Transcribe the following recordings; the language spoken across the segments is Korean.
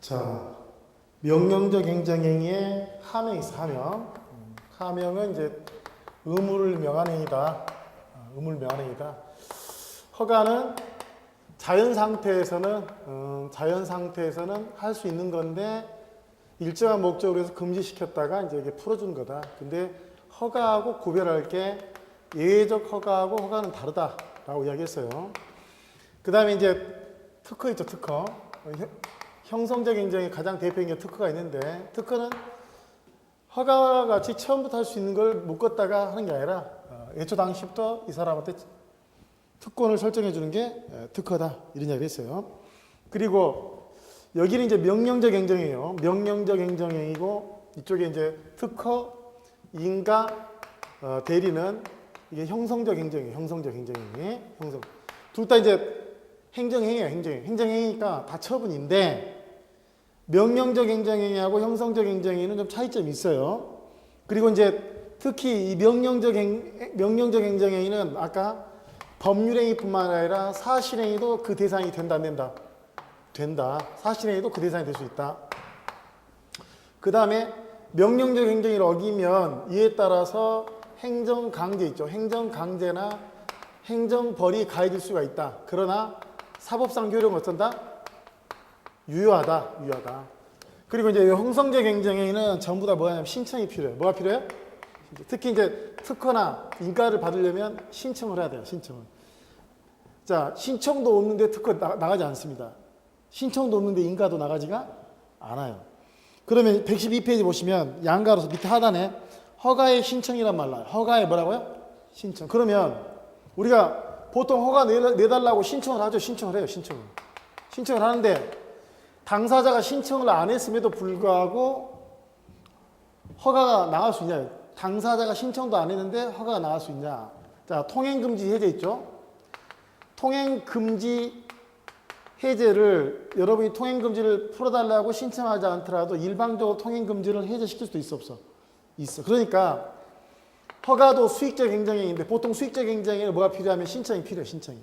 자, 명령적 행정행위의 하명이 있어, 하명. 하명은 이제 의무를 명한 행위다. 의무를 명한 행위다. 허가는 자연 상태에서는 할 수 있는 건데 일정한 목적으로 해서 금지시켰다가 이제 이게 풀어주는 거다. 근데 허가하고 구별할 게 예외적 허가하고 허가는 다르다라고 이야기했어요. 그 다음에 이제 특허 있죠, 특허. 형성적 행정의 가장 대표적인 게 특허가 있는데, 특허는 허가와 같이 처음부터 할 수 있는 걸 묶었다가 하는 게 아니라 애초 당시부터 이 사람한테 특권을 설정해 주는 게 특허다, 이런 이야기를 했어요. 그리고 여기는 이제 명령적 행정이에요. 명령적 행정행위고, 이쪽에 이제 특허, 인가, 대리는 이게 형성적 행정이에요. 형성적 행정행위. 둘 다 이제 행정행위예요. 행정행위니까 다 처분인데, 명령적 행정행위하고 형성적 행정행위는 좀 차이점이 있어요. 그리고 이제 특히 이 명령적 행정행위는 아까 법률행위뿐만 아니라 사실행위도 그 대상이 된다, 안 된다? 된다. 사실행위도 그 대상이 될 수 있다. 그 다음에 명령적 행정행위를 어기면 이에 따라서 행정강제 있죠. 행정강제나 행정벌이 가해질 수가 있다. 그러나 사법상 효력은 어떤다? 유효하다. 그리고 이제 형성적 행정행위는 전부 다 뭐냐면 신청이 필요해요. 뭐가 필요해요? 특히 이제 특허나 인가를 받으려면 신청을 해야 돼요. 신청을. 자, 신청도 없는데 특허 나가지 않습니다. 신청도 없는데 인가도 나가지가 않아요. 그러면 112페이지 보시면 양가로서 밑에 하단에 허가의 신청이란 말 나와요. 허가의 뭐라고요? 신청. 그러면 우리가 보통 허가 내달라고 신청을 하죠. 신청을 해요. 신청을 하는데 당사자가 신청을 안 했음에도 불구하고 허가가 나갈 수 있냐? 당사자가 신청도 안 했는데 허가가 나갈 수 있냐? 자, 통행금지 해제 있죠? 통행금지 해제를 여러분이 통행금지를 풀어달라고 신청하지 않더라도 일방적으로 통행금지를 해제시킬 수도 있어, 없어? 있어. 그러니까 허가도 수익적 행정행위인데 보통 수익적 행정행위는 뭐가 필요하면 신청이 필요해, 신청이.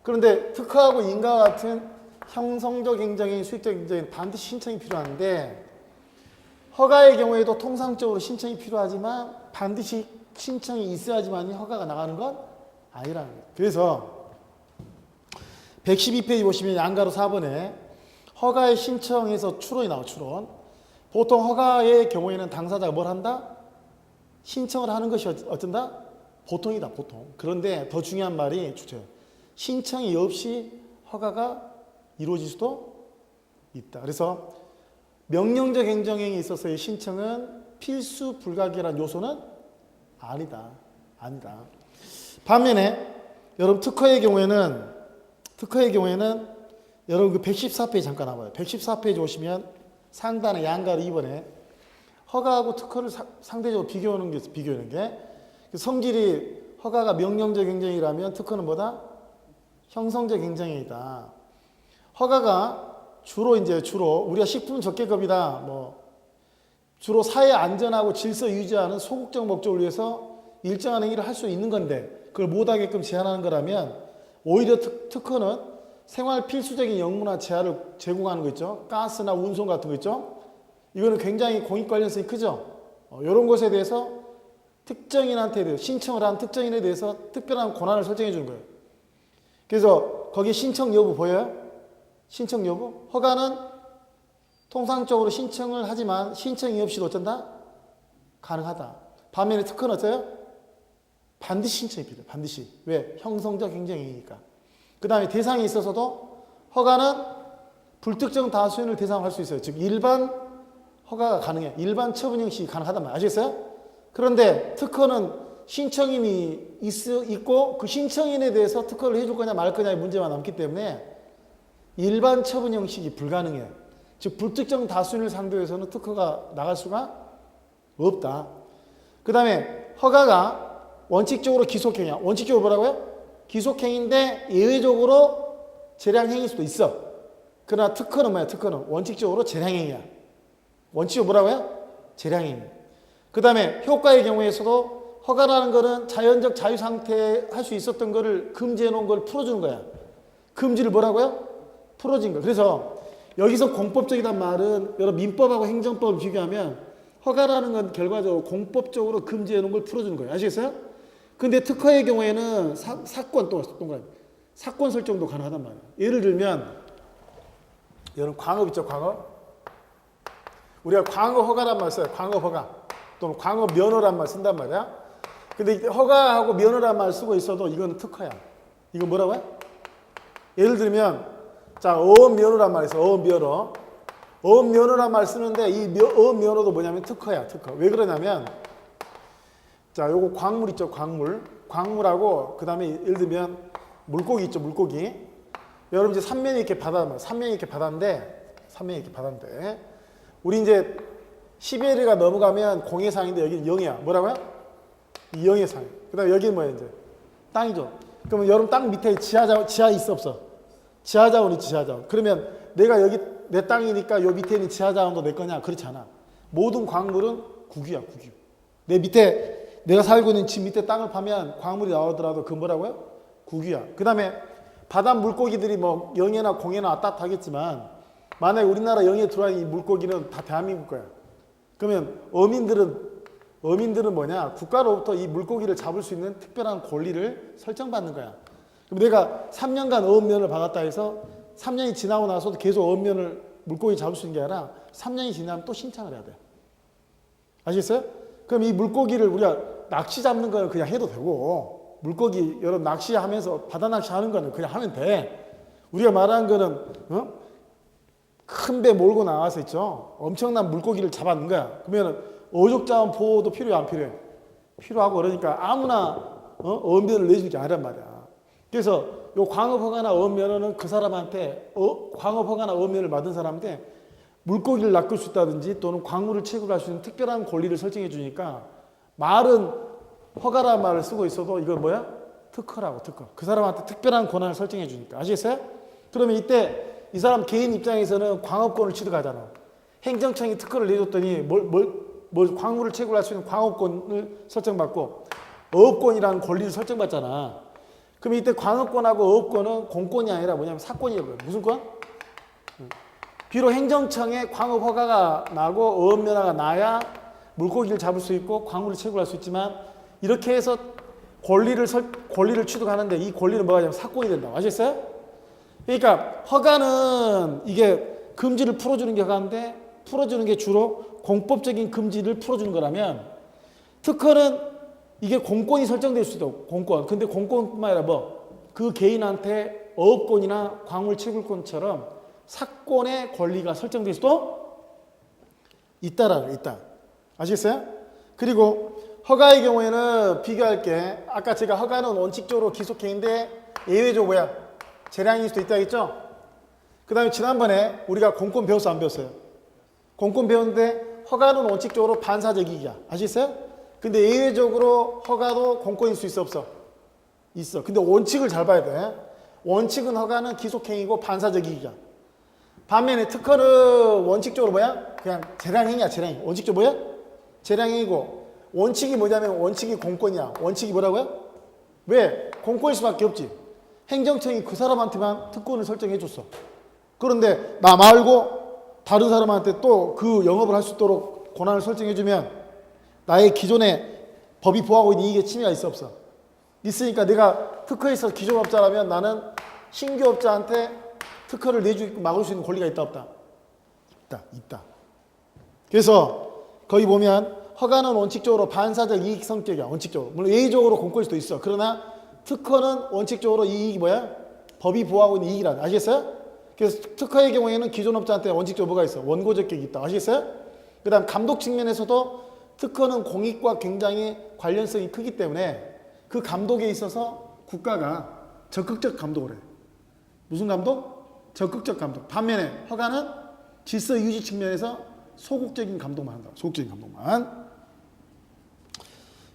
그런데 특허하고 인가와 같은 형성적 행정행위, 수익적 행정행위 반드시 신청이 필요한데 허가의 경우에도 통상적으로 신청이 필요하지만 반드시 신청이 있어야지만 허가가 나가는 건 아니라는 거예요. 그래서 112페이지 보시면 양가로 4번에 허가의 신청에서 추론이 나와요. 추론. 보통 허가의 경우에는 당사자가 뭘 한다? 신청을 하는 것이 어쩐다? 보통이다, 보통. 그런데 더 중요한 말이 주죠. 신청이 없이 허가가 이루어질 수도 있다. 그래서 명령적 행정행위에 있어서의 신청은 필수 불가결한 요소는 아니다. 반면에 여러분 특허의 경우에는 여러분 그 114페이지 잠깐 와봐요. 114페이지 오시면 상단에 양가로 2번에 허가하고 특허를 상대적으로 비교하는 게 성질이 허가가 명령적 행정이라면 특허는 뭐다? 형성적 행정이다. 허가가 주로 우리가 식품 적개급이다. 주로 사회 안전하고 질서 유지하는 소극적 목적을 위해서 일정한 행위를 할 수 있는 건데 그걸 못하게끔 제한하는 거라면 오히려 특허는 생활 필수적인 영문화 재화를 제공하는 거 있죠. 가스나 운송 같은 거 있죠. 이거는 굉장히 공익 관련성이 크죠. 이런 것에 대해서 특정인한테 대해서 신청을 한 특정인에 대해서 특별한 권한을 설정해 주는 거예요. 그래서 거기 신청 여부 보여요? 신청 여부? 허가는 통상적으로 신청을 하지만 신청이 없이도 어쩐다? 가능하다. 반면에 특허는 어때요? 반드시 신청이 필요해요. 반드시. 왜? 형성적 행정행위니까. 그 다음에 대상이 있어서도 허가는 불특정 다수인을 대상으로 할 수 있어요. 즉 일반 허가가 가능해. 일반 처분 형식이 가능하단 말 아시겠어요? 그런데 특허는 신청인이 있고 그 신청인에 대해서 특허를 해줄 거냐 말 거냐의 문제만 남기 때문에 일반 처분 형식이 불가능해. 즉 불특정 다수인을 상대로 해서는 특허가 나갈 수가 없다. 그 다음에 허가가 원칙적으로 기속행위야. 원칙적으로 뭐라고요? 기속행위인데 예외적으로 재량행위일 수도 있어. 그러나 특허는 뭐야? 특허는 원칙적으로 재량행위야. 원칙적으로 뭐라고요? 재량행위. 그 다음에 효과의 경우에서도 허가라는 거는 자연적 자유 상태에 할 수 있었던 거를 금지해 놓은 걸 풀어주는 거야. 금지를 뭐라고요? 풀어진 거. 그래서 여기서 공법적이란 말은 여러 민법하고 행정법을 비교하면 허가라는 건 결과적으로 공법적으로 금지해 놓은 걸 풀어주는 거예요. 아시겠어요? 근데 특허의 경우에는 사건 또 사건 설정도 가능하단 말이에요. 예를 들면 여러분 광업 있죠, 광업? 우리가 광업 허가란 말 써요. 광업 허가 또는 광업 면허란 말 쓴단 말이야. 근데 허가하고 면허란 말 쓰고 있어도 이건 특허야. 이거 뭐라고요? 예를 들면 자, 어업 면허란 말 있어. 어업 면허. 어업 면허란 말 쓰는데 이 어업 면허도 뭐냐면 특허야, 특허. 왜 그러냐면 자, 요거 광물 있죠, 광물. 광물하고 그다음에 예를 들면 물고기 있죠, 물고기. 여러분 이제 삼면이 이렇게 바다만, 삼면이 이렇게 바다인데 우리 이제 시베리아가 넘어가면 공해상인데 여기는 영해야. 뭐라고요? 이 영해상. 그다음에 여기는 뭐야 이제 땅이죠. 그러면 여러분 땅 밑에 지하 있어 없어? 지하자원 있지, 지하자원. 그러면 내가 여기 내 땅이니까 요 밑에 있는 지하자원도 내 거냐? 그렇지 않아. 모든 광물은 국유야, 국유. 내 밑에 내가 살고 있는 집 밑에 땅을 파면 광물이 나오더라도 그 뭐라고요? 국유야. 그 다음에 바다 물고기들이 뭐 영해나 공해나 왔다 갔다 하겠지만 만약에 우리나라 영해에 들어와 있는 이 물고기는 다 대한민국 거야. 그러면 어민들은 뭐냐? 국가로부터 이 물고기를 잡을 수 있는 특별한 권리를 설정받는 거야. 그럼 내가 3년간 어업면을 받았다 해서 3년이 지나고 나서도 계속 어업면을 물고기 잡을 수 있는 게 아니라 3년이 지나면 또 신청을 해야 돼. 아시겠어요? 그럼 이 물고기를 우리가 낚시 잡는 거는 그냥 해도 되고 물고기 여러 낚시하면서 바다 낚시하는 거는 그냥 하면 돼. 우리가 말하는 거는 큰 배 몰고 나와서 있죠. 엄청난 물고기를 잡았는 거야. 그러면 어족자원 보호도 필요해 안 필요해? 필요하고 그러니까 아무나 어업면을 내주는 게 아니란 말이야. 그래서 요 광업허가나 어업면허는 그 사람한테 광업허가나 어업면을 받은 사람한테 물고기를 낚을 수 있다든지 또는 광물을 채굴할 수 있는 특별한 권리를 설정해 주니까 말은 허가라는 말을 쓰고 있어도 이건 뭐야? 특허라고, 특허. 그 사람한테 특별한 권한을 설정해 주니까. 아시겠어요? 그러면 이때 이 사람 개인 입장에서는 광업권을 취득하잖아. 행정청이 특허를 내줬더니 광물을 채굴할 수 있는 광업권을 설정받고 어업권이라는 권리를 설정받잖아. 그럼 이때 광업권하고 어업권은 공권이 아니라 뭐냐면 사권이라고요. 무슨 권? 비록 행정청에 광업 허가가 나고 어업면허가 나야 물고기를 잡을 수 있고 광물을 채굴할 수 있지만 이렇게 해서 권리를 취득하는데 이 권리는 뭐가 되냐면 사건이 된다고. 아시겠어요? 그러니까 허가는 이게 금지를 풀어주는 게 허가인데 풀어주는 게 주로 공법적인 금지를 풀어주는 거라면 특허는 이게 공권이 설정될 수도 있고 공권. 근데 공권뿐만 아니라 그 개인한테 어업권이나 광물 채굴권처럼 사건의 권리가 설정될 수도 있다라는 거 있다. 아시겠어요? 그리고 허가의 경우에는 비교할 게 아까 제가 허가는 원칙적으로 기속행위인데 예외적으로 뭐야? 재량일 수도 있다 했죠? 그 다음에 지난번에 우리가 공권 배웠어 안 배웠어요? 공권 배웠는데 허가는 원칙적으로 반사적 이익이야. 아시겠어요? 근데 예외적으로 허가도 공권일 수 있어 없어? 있어. 근데 원칙을 잘 봐야 돼. 원칙은 허가는 기속행위고 반사적 이익이야. 반면에 특허는 원칙적으로 뭐야? 그냥 재량행위야, 재량행위. 원칙적으로 뭐야? 재량행위고 원칙이 뭐냐면 원칙이 공권이야. 원칙이 뭐라고요? 왜? 공권일 수밖에 없지. 행정청이 그 사람한테만 특권을 설정해 줬어. 그런데 나 말고 다른 사람한테 또 그 영업을 할 수 있도록 권한을 설정해 주면 나의 기존에 법이 보호하고 있는 이익에 침해가 있어 없어? 있으니까 내가 특허에 있어서 기존업자라면 나는 신규업자한테 특허를 내주고 막을 수 있는 권리가 있다 없다? 있다. 그래서 거기 보면 허가는 원칙적으로 반사적 이익 성격이야. 원칙적으로. 물론 예의적으로 공권일 수도 있어. 그러나 특허는 원칙적으로 이 이익이 뭐야? 법이 보호하고 있는 이익이라. 아시겠어요? 그래서 특허의 경우에는 기존업자한테 원칙적으로 뭐가 있어? 원고적 격이 있다. 아시겠어요? 그 다음 감독 측면에서도 특허는 공익과 굉장히 관련성이 크기 때문에 그 감독에 있어서 국가가 적극적 감독을 해. 무슨 감독? 적극적 감독. 반면에 허가는 질서 유지 측면에서 소극적인 감독만 한다. 소극적인 감독만.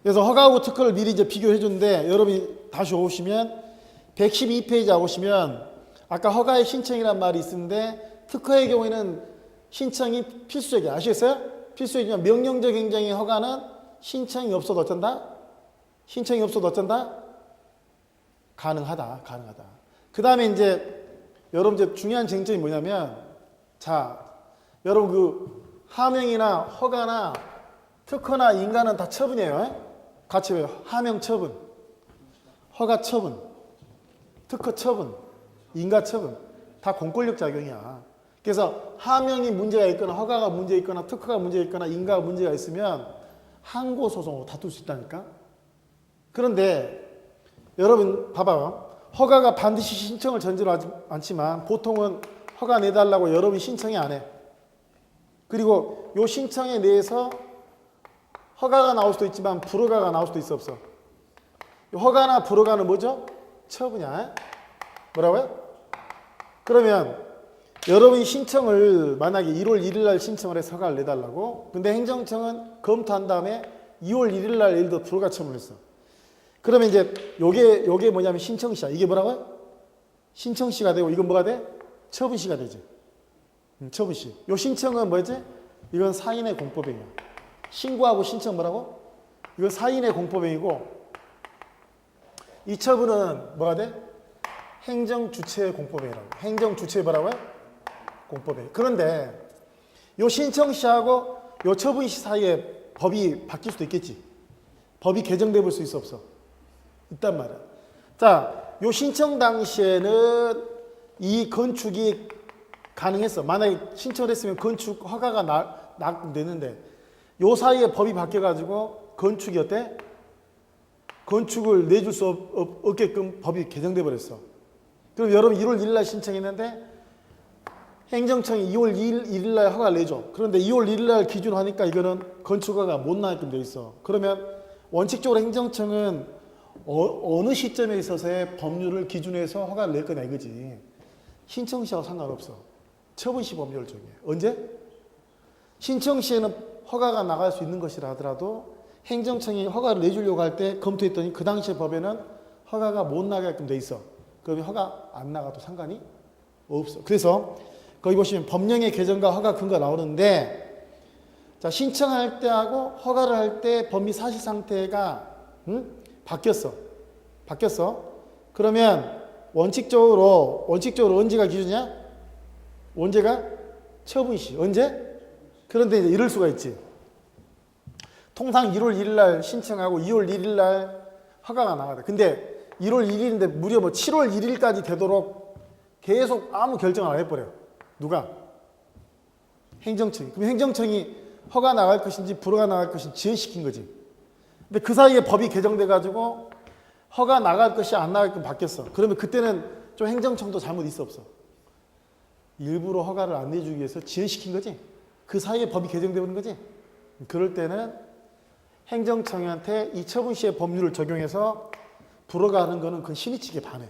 그래서 허가하고 특허를 미리 이제 비교해 줬는데 여러분이 다시 오시면 112페이지에 오시면 아까 허가의 신청이란 말이 있는데 특허의 경우에는 신청이 필수적이야. 아시겠어요? 필수적이면 명령적 행정의 허가는 신청이 없어도 어쩐다? 신청이 없어도 어쩐다? 가능하다. 그 다음에 이제 여러분 이제 중요한 쟁점이 뭐냐면 자, 여러분 그 하명이나 허가나 특허나 인가는 다 처분이에요. 같이 외워요. 하명 처분, 허가 처분, 특허 처분, 인가 처분. 다 공권력 작용이야. 그래서 하명이 문제가 있거나 허가가 문제 있거나 특허가 문제 있거나 인가가 문제가 있으면 항고 소송으로 다툴 수 있다니까. 그런데 여러분 봐봐요. 허가가 반드시 신청을 전제로 하지 않지만 보통은 허가 내달라고 여러분이 신청이 안 해. 그리고 요 신청에 대해서 허가가 나올 수도 있지만 불허가가 나올 수도 있어 없어. 허가나 불허가는 뭐죠? 처분이야. 뭐라고요? 그러면 여러분이 신청을 만약에 1월 1일 날 신청을 해서 허가를 내달라고. 근데 행정청은 검토한 다음에 2월 1일 날 예를 들어 불허가 처분을 했어. 그러면 이제 요게 뭐냐면 신청시야. 이게 뭐라고요? 신청시가 되고 이건 뭐가 돼? 처분시가 되지. 처분시. 요 신청은 뭐지? 이건 사인의 공법행위야. 신고하고 신청 뭐라고? 이건 사인의 공법행위고 이 처분은 뭐가 돼? 행정주체의 공법행위라고. 행정주체의 뭐라고요? 공법행위. 그런데 요 신청시하고 요 처분시 사이에 법이 바뀔 수도 있겠지. 법이 개정돼 볼 수 있어 없어? 있단 말이야. 자, 요 신청 당시에는 이 건축이 가능했어. 만약에 신청을 했으면 건축 허가가 되는데 요 사이에 법이 바뀌어가지고 건축이 어때? 건축을 내줄 수 없게끔 법이 개정돼 버렸어. 그럼 여러분 1월 1일 날 신청했는데 행정청이 2월 1일 날 허가를 내줘. 그런데 2월 1일 날 기준으로 하니까 이거는 건축허가가 못 나게끔 돼 있어. 그러면 원칙적으로 행정청은 어느 시점에 있어서의 법률을 기준해서 허가를 낼 거냐 이거지. 신청시하고 상관없어. 처분시 법률을 정해. 언제? 신청시에는 허가가 나갈 수 있는 것이라 하더라도 행정청이 허가를 내주려고 할 때 검토했더니 그 당시의 법에는 허가가 못 나게끔 돼 있어. 그러면 허가 안 나가도 상관이 없어. 그래서 거기 보시면 법령의 개정과 허가 근거가 나오는데 자, 신청할 때하고 허가를 할 때 법리 사실 상태가 바뀌었어. 그러면 원칙적으로 언제가 기준이야? 언제가? 처분시. 언제? 그런데 이제 이럴 수가 있지. 통상 1월 1일 날 신청하고 2월 1일 날 허가가 나가다. 근데 1월 1일인데 무려 뭐 7월 1일까지 되도록 계속 아무 결정을 안 해버려. 누가? 행정청이. 그럼 행정청이 허가 나갈 것인지 불허가 나갈 것인지 지연시킨 거지. 근데 그 사이에 법이 개정돼 가지고 허가 나갈 것이 안 나갈 것 바뀌었어. 그러면 그때는 좀 행정청도 잘못 있어 없어? 일부러 허가를 안 내주기 위해서 지연시킨 거지. 그 사이에 법이 개정돼 버린 거지. 그럴 때는 행정청한테 이 처분시의 법률을 적용해서 불허가 하는 거는 그건 신의칙에 반해.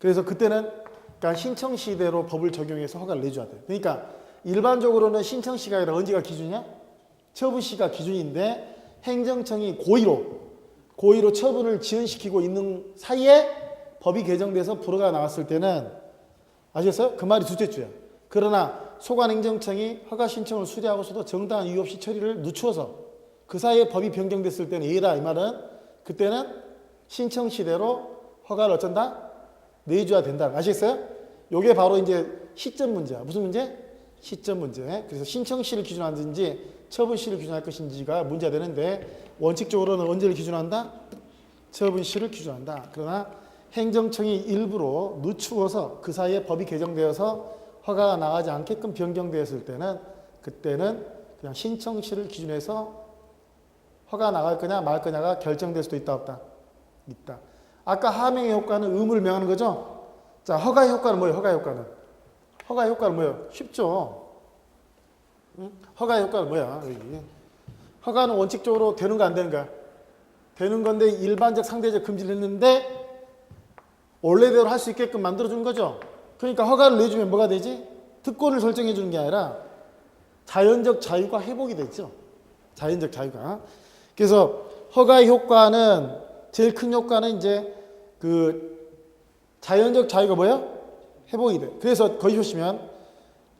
그래서 그때는 그러니까 신청시대로 법을 적용해서 허가를 내줘야 돼. 그러니까 일반적으로는 신청시가 아니라 언제가 기준이야? 처분시가 기준인데 행정청이 고의로 처분을 지연시키고 있는 사이에 법이 개정돼서 불허가 나왔을 때는 아시겠어요? 그 말이 둘째 주야. 그러나 소관행정청이 허가 신청을 수리하고서도 정당한 이유 없이 처리를 늦추어서 그 사이에 법이 변경됐을 때는 예다 이 말은 그때는 신청시대로 허가를 어쩐다? 내줘야 된다. 아시겠어요? 요게 바로 이제 시점 문제야. 무슨 문제? 시점 문제. 그래서 신청시를 기준하든지 처분시를 기준할 것인지가 문제가 되는데 원칙적으로는 언제를 기준한다? 처분시를 기준한다. 그러나 행정청이 일부러 늦추어서 그 사이에 법이 개정되어서 허가가 나가지 않게끔 변경되었을 때는 그때는 그냥 신청시를 기준해서 허가 나갈 거냐 말 거냐가 결정될 수도 있다 없다? 있다. 아까 하명의 효과는 의무를 명하는 거죠? 자, 허가의 효과는 뭐예요? 허가의 효과는 뭐예요? 쉽죠? 응? 허가의 효과는 뭐야? 여기. 허가는 원칙적으로 되는 거 안 되는 거야? 되는 건데 일반적 상대적 금지를 했는데 원래대로 할 수 있게끔 만들어준 거죠? 그러니까 허가를 내주면 뭐가 되지? 특권을 설정해 주는 게 아니라 자연적 자유가 회복이 됐죠. 자연적 자유가. 그래서 허가의 효과는 제일 큰 효과는 이제 그 자연적 자유가 뭐예요? 회복이 돼. 그래서 거기 보시면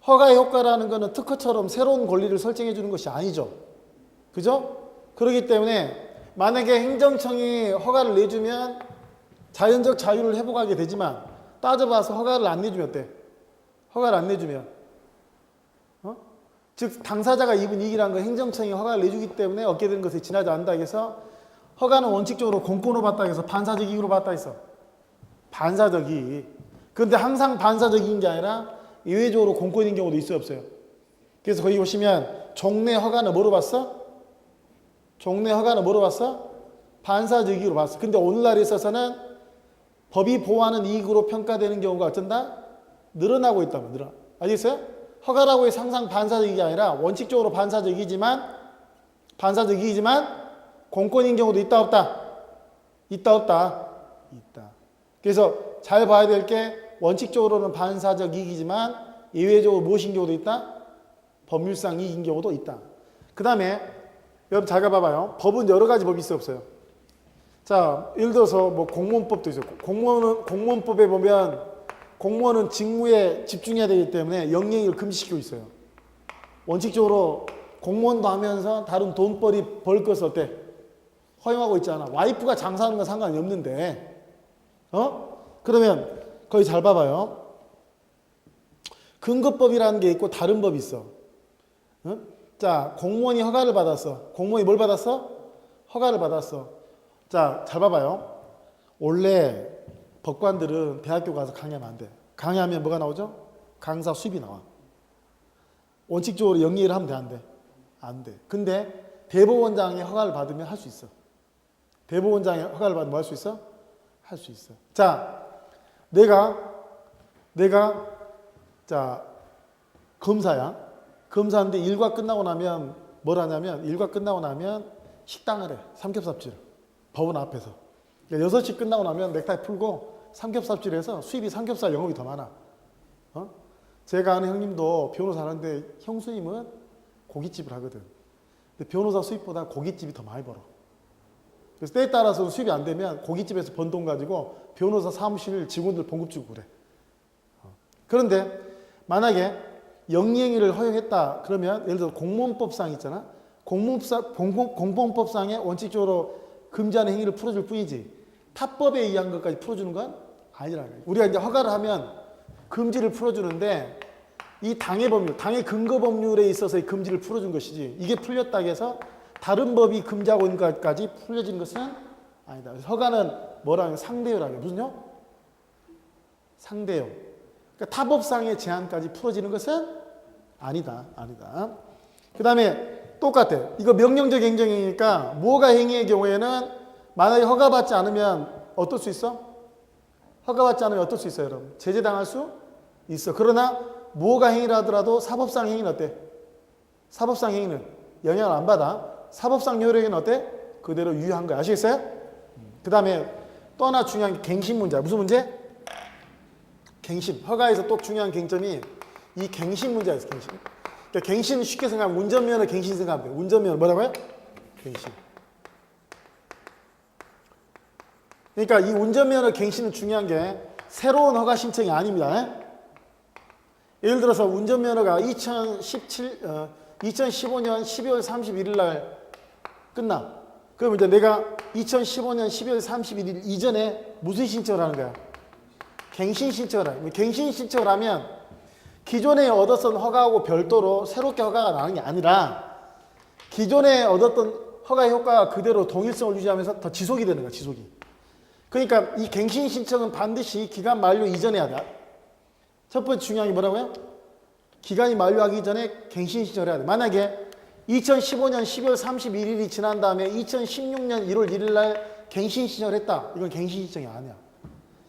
허가의 효과라는 거는 특허처럼 새로운 권리를 설정해 주는 것이 아니죠. 그죠? 그렇기 때문에 만약에 행정청이 허가를 내주면 자연적 자유를 회복하게 되지만 따져봐서 허가를 안 내주면 어때? 허가를 안 내주면 즉 당사자가 입은 이익이라는 건 행정청이 허가를 내주기 때문에 얻게 되는 것에 지나지 않는다 해서 허가는 원칙적으로 공권으로 받다 해서 반사적 이익으로 받다 했어. 반사적 이익. 그런데 항상 반사적 이익인 게 아니라 예외적으로 공권인 경우도 있어요, 없어요? 그래서 거기 보시면 종래 허가는 뭐로 봤어? 종래 허가는 뭐로 봤어? 반사적 이익으로 봤어. 근데 오늘날에 있어서는 법이 보호하는 이익으로 평가되는 경우가 어쩐다? 늘어나고 있다면 늘어나. 아시겠어요? 허가라고 해서 항상 반사적 이익이 아니라 원칙적으로 반사적 이익이지만 공권인 경우도 있다 없다? 있다 없다? 있다. 그래서 잘 봐야 될 게 원칙적으로는 반사적 이익이지만 예외적으로 무엇인 경우도 있다? 법률상 이익인 경우도 있다. 그 다음에 여러분 잘 봐봐요. 법은 여러 가지 법이 있어요, 없어요? 자, 예를 들어서 뭐 공무원법도 있어요. 공무원법에 보면 공무원은 직무에 집중해야 되기 때문에 영행위를 금지시키고 있어요. 원칙적으로 공무원도 하면서 다른 돈벌이 벌 것을 어때? 허용하고 있잖아. 와이프가 장사하는 건 상관이 없는데, 그러면 거기 잘 봐봐요. 근거법이라는 게 있고 다른 법이 있어. 자, 공무원이 허가를 받았어. 공무원이 뭘 받았어? 허가를 받았어. 자, 잘 봐봐요. 원래 법관들은 대학교 가서 강의하면 안 돼. 강의하면 뭐가 나오죠? 강사 수입이 나와. 원칙적으로 영리를 하면 돼, 안 돼? 안 돼. 근데 대법원장의 허가를 받으면 할 수 있어. 대법원장의 허가를 받으면 뭐 할 수 있어? 할 수 있어. 자, 내가 자, 검사야. 검사인데 일과 끝나고 나면 뭘 하냐면 일과 끝나고 나면 식당을 해. 삼겹살집. 법원 앞에서. 그러니까 6시 끝나고 나면 넥타이 풀고 삼겹살집에서 수입이 삼겹살 영업이 더 많아. 제가 아는 형님도 변호사 하는데 형수님은 고깃집을 하거든. 근데 변호사 수입보다 고깃집이 더 많이 벌어. 그래서 때에 따라서 수입이 안 되면 고깃집에서 번 돈 가지고 변호사 사무실 직원들 봉급 주고 그래. 그런데 만약에 영리행위를 허용했다 그러면 예를 들어 공무원법상 있잖아. 공무원법상에 원칙적으로 금지하는 행위를 풀어줄 뿐이지 타법에 의한 것까지 풀어주는 건 아니라는 거예요. 우리가 이제 허가를 하면 금지를 풀어주는데 이 당해 법률, 당해 근거 법률에 있어서의 금지를 풀어준 것이지 이게 풀렸다고 해서 다른 법이 금지하고 있는 것까지 풀려진 것은 아니다. 그래서 허가는 뭐라면 상대요라고 해요. 무슨요? 상대요. 그러니까 타법상의 제한까지 풀어지는 것은 아니다. 그 다음에 똑같아. 이거 명령적 행정행위니까 무허가 행위의 경우에는 만약에 허가받지 않으면 어떨 수 있어? 허가받지 않으면 어떨 수 있어요, 여러분? 제재당할 수 있어. 그러나 무허가 행위라 하더라도 사법상 행위는 어때? 사법상 행위는 영향을 안 받아. 사법상 효력은 어때? 그대로 유효한 거야. 아시겠어요? 그 다음에 또 하나 중요한 게 갱신 문제야. 무슨 문제? 갱신. 허가에서 또 중요한 갱점이 이 갱신 문제였어. 갱신. 그러니까 갱신 쉽게 생각하면 운전면허 갱신 생각하면 돼. 운전면허 뭐라고요? 갱신. 그러니까 이 운전면허 갱신은 중요한 게 새로운 허가 신청이 아닙니다. 예를 들어서 운전면허가 2015년 12월 31일 날 끝나. 그럼 이제 내가 2015년 12월 31일 이전에 무슨 신청을 하는 거야? 갱신 신청을 하는 거야. 갱신 신청을 하면 기존에 얻었던 허가하고 별도로 새롭게 허가가 나는 게 아니라 기존에 얻었던 허가의 효과가 그대로 동일성을 유지하면서 더 지속이 되는 거야. 지속이. 그러니까 이 갱신 신청은 반드시 기간 만료 이전에 해야 돼. 첫 번째 중요한 게 뭐라고요? 기간이 만료하기 전에 갱신 신청을 해야 돼. 만약에 2015년 12월 31일이 지난 다음에 2016년 1월 1일 날 갱신 신청을 했다. 이건 갱신 신청이 아니야.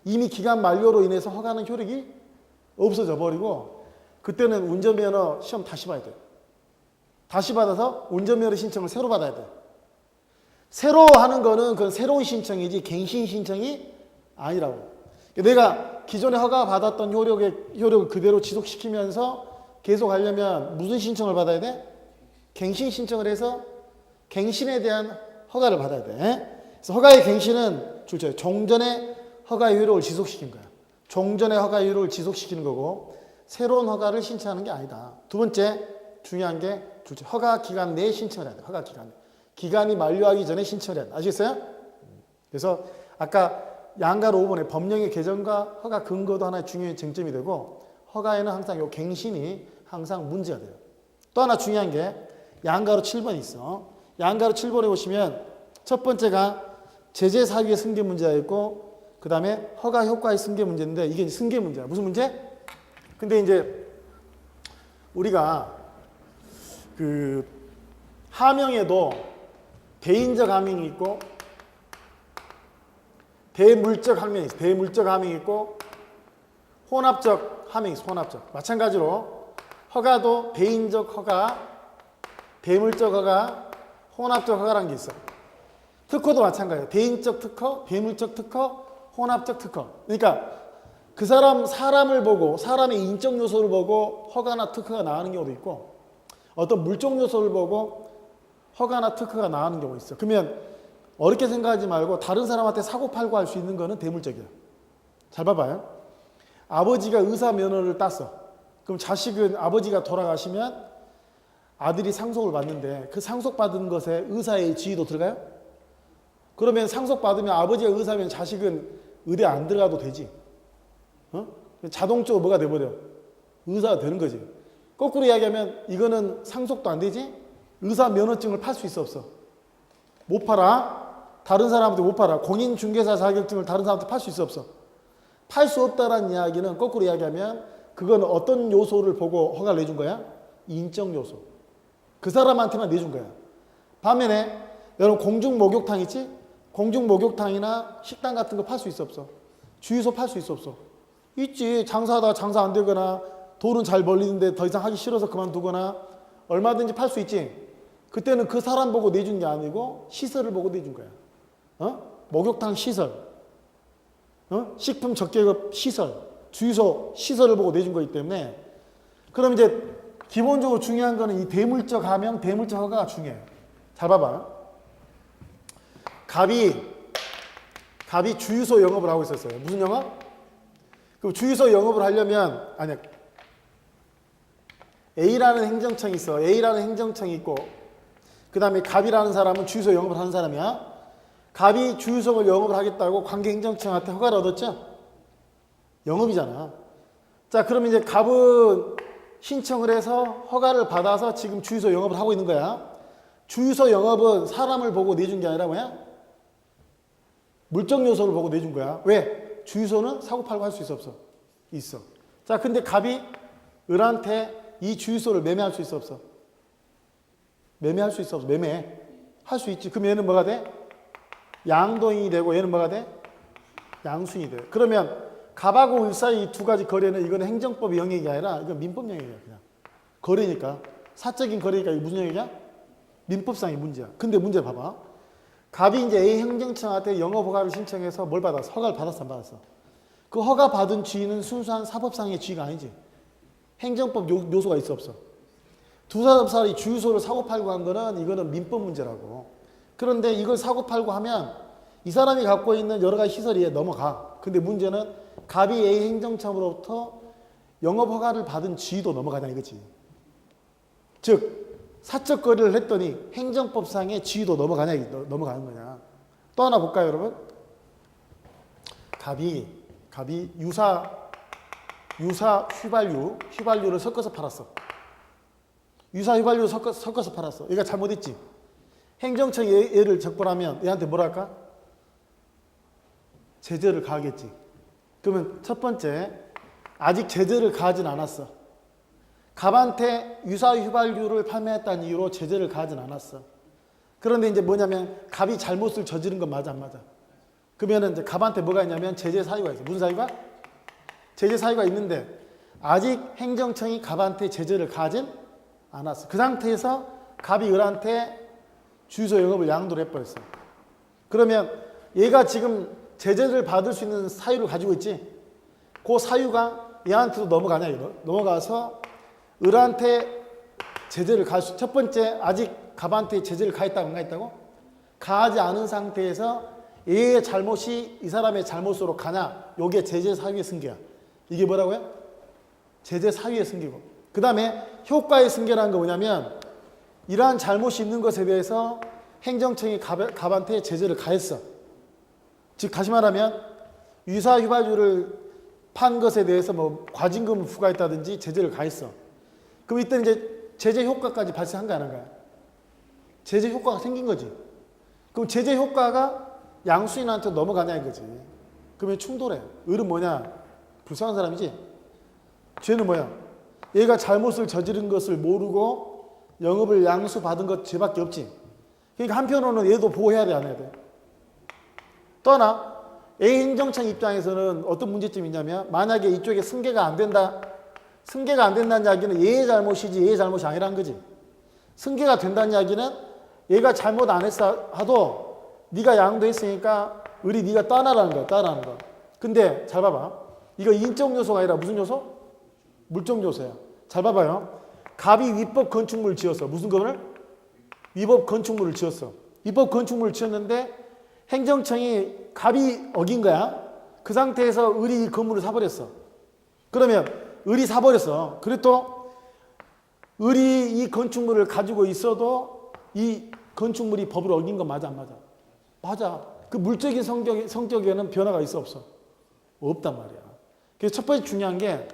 이미 기간 만료로 인해서 허가는 효력이 없어져 버리고 그때는 운전면허 시험 다시 봐야 돼. 다시 받아서 운전면허 신청을 새로 받아야 돼. 새로 하는 거는 그건 새로운 신청이지 갱신 신청이 아니라고. 내가 기존에 허가 받았던 효력을 그대로 지속시키면서 계속 하려면 무슨 신청을 받아야 돼? 갱신 신청을 해서 갱신에 대한 허가를 받아야 돼. 그래서 허가의 갱신은 종전의 허가의 효력을 지속시킨 거야. 종전의 허가의 효력을 지속시키는 거고 새로운 허가를 신청하는 게 아니다. 두 번째 중요한 게 허가 기간 내에 신청을 해야 돼. 허가 기간 내. 기간이 만료하기 전에 신청을 해야 돼. 아시겠어요? 그래서 아까 양가 5번에 법령의 개정과 허가 근거도 하나의 중요한 쟁점이 되고 허가에는 항상 이 갱신이 항상 문제가 돼요. 또 하나 중요한 게 양가로 7번이 있어. 양가로 7번에 보시면 첫 번째가 제재 사유의 승계 문제가 있고 그 다음에 허가 효과의 승계 문제인데 이게 승계 문제야. 무슨 문제? 근데 이제 우리가 그 하명에도 대인적 하명이 있고 대물적 하명이 있어. 대물적 하명이 있고 혼합적 하명이 있어. 혼합적. 마찬가지로 허가도 대인적 허가, 대물적 허가, 혼합적 허가라는 게 있어. 특허도 마찬가지야. 대인적 특허, 대물적 특허, 혼합적 특허. 그러니까 그 사람을 보고 사람의 인적 요소를 보고 허가나 특허가 나오는 경우도 있고 어떤 물적 요소를 보고 허가나 특허가 나오는 경우가 있어. 그러면 어렵게 생각하지 말고 다른 사람한테 사고팔고 할 수 있는 거는 대물적이야. 잘 봐봐요. 아버지가 의사 면허를 땄어. 그럼 자식은 아버지가 돌아가시면 아들이 상속을 받는데 그 상속받은 것에 의사의 지위도 들어가요? 그러면 상속받으면 아버지가 의사면 자식은 의대 안 들어가도 되지. 자동적으로 뭐가 돼버려? 의사가 되는 거지. 거꾸로 이야기하면 이거는 상속도 안 되지? 의사 면허증을 팔 수 있어 없어? 못 팔아. 다른 사람한테 못 팔아. 공인중개사 자격증을 다른 사람한테 팔 수 있어 없어? 팔 수 없다라는 이야기는 거꾸로 이야기하면 그건 어떤 요소를 보고 허가를 내준 거야? 인적 요소. 그 사람한테만 내준 거야. 반면에 여러분 공중 목욕탕 있지? 공중 목욕탕이나 식당 같은 거 팔 수 있어 없어? 주유소 팔 수 있어 없어? 있지. 장사하다가 장사 안 되거나 돈은 잘 벌리는데 더 이상 하기 싫어서 그만두거나 얼마든지 팔 수 있지. 그때는 그 사람 보고 내준 게 아니고 시설을 보고 내준 거야. 목욕탕 시설, 식품 적계급 시설, 주유소 시설을 보고 내준 거기 때문에 그럼 이제 기본적으로 중요한 거는 이 대물적 하명, 대물적 허가가 중요해요. 잘 봐봐. 갑이 주유소 영업을 하고 있었어요. 무슨 영업? 그 주유소 영업을 하려면 아니야. A라는 행정청이 있어. A라는 행정청이 있고 그 다음에 갑이라는 사람은 주유소 영업을 하는 사람이야. 갑이 주유소를 영업을 하겠다고 관계행정청한테 허가를 얻었죠? 영업이잖아. 자, 그럼 이제 갑은 신청을 해서 허가를 받아서 지금 주유소 영업을 하고 있는 거야. 주유소 영업은 사람을 보고 내준 게 아니라 뭐야? 물적 요소를 보고 내준 거야. 왜? 주유소는 사고팔고 할 수 있어 없어? 있어. 자, 근데 갑이 을한테 이 주유소를 매매할 수 있어 없어? 매매할 수 있어 없어? 매매. 할 수 있지. 그럼 얘는 뭐가 돼? 양도인이 되고 얘는 뭐가 돼? 양수인이 돼. 그러면 갑하고 을 사이 이 두 가지 거래는 이거는 행정법 영역이 아니라 이건 민법 영역이야. 그냥 거래니까. 사적인 거래니까 이게 무슨 영역이야? 민법상의 문제야. 근데 문제 봐봐. 갑이 이제 A 행정청한테 영업 허가를 신청해서 뭘 받았어? 허가를 받았어 안 받았어? 그 허가 받은 지위는 순수한 사법상의 지위가 아니지. 행정법 요소가 있어 없어? 두 사람이 주유소를 사고 팔고 한 거는 이거는 민법 문제라고. 그런데 이걸 사고 팔고 하면 이 사람이 갖고 있는 여러 가지 시설이 넘어가. 근데 문제는 갑이 A 행정청으로부터 영업 허가를 받은 지위도 넘어가냐 이거지. 즉 사적 거래를 했더니 행정법상의 지위도 넘어가는 거냐. 또 하나 볼까요, 여러분? 갑이 유사 휘발유를 섞어서 팔았어. 유사 휘발유를 섞어서 팔았어. 얘가 잘못했지. 행정청이 얘를 적발하면 얘한테 뭐라 할까? 제재를 가하겠지. 그러면 첫 번째, 아직 제재를 가하진 않았어. 갑한테 유사 휘발유를 판매했다는 이유로 제재를 가하진 않았어. 그런데 이제 뭐냐면 갑이 잘못을 저지른 건 맞아 안 맞아? 그러면 이제 갑한테 뭐가 있냐면 제재 사유가 있어. 무슨 사유가? 제재 사유가 있는데 아직 행정청이 갑한테 제재를 가하진 않았어. 그 상태에서 갑이 을한테 주유소 영업을 양도를 해버렸어. 그러면 얘가 지금 제재를 받을 수 있는 사유를 가지고 있지. 그 사유가 얘한테도 넘어가냐 이거. 넘어가서 을한테 제재를 가할 수. 첫 번째 아직 갑한테 제재를 가했다고 안 가했다고? 가하지 않은 상태에서 얘의 잘못이 이 사람의 잘못으로 가냐. 요게 제재 사유의 승계야. 이게 뭐라고요? 제재 사유의 승계고. 그 다음에 효과의 승계라는 거 뭐냐면 이러한 잘못이 있는 것에 대해서 행정청이 갑한테 제재를 가했어. 즉 다시 말하면 유사 휘발유를 판 것에 대해서 뭐 과징금을 부과했다든지 제재를 가했어. 그럼 이때 이제 제재 효과까지 발생한 거 아닌가요? 제재 효과가 생긴 거지. 그럼 제재 효과가 양수인한테 넘어가냐 이거지. 그러면 충돌해. 을은 뭐냐? 불쌍한 사람이지. 죄는 뭐야? 얘가 잘못을 저지른 것을 모르고 영업을 양수 받은 것 죄밖에 없지. 그러니까 한편으로는 얘도 보호해야 돼, 안 해야 돼? 떠나 A 행정청 입장에서는 어떤 문제점이 있냐면 만약에 이쪽에 승계가 안 된다. 승계가 안 된다는 이야기는 얘의 잘못이지 얘의 잘못이 아니라는 거지. 승계가 된다는 이야기는 얘가 잘못 안 했어 하도 네가 양도했으니까 을이 네가 따라라는 거야. 따라하는 거. 근데 잘 봐봐. 이거 인적 요소가 아니라 무슨 요소? 물적 요소야. 잘 봐봐요. 갑이 위법 건축물을 지었어. 무슨 건을? 위법 건축물을 지었어. 위법 건축물을 지었는데 행정청이 갑이 어긴 거야. 그 상태에서 을이 이 건물을 사버렸어. 그러면 을이 사버렸어. 그래 또 을이 이 건축물을 가지고 있어도 이 건축물이 법을 어긴 건 맞아 안 맞아? 맞아. 그 물적인 성격에는 변화가 있어 없어? 없단 말이야. 그래서 첫 번째 중요한 게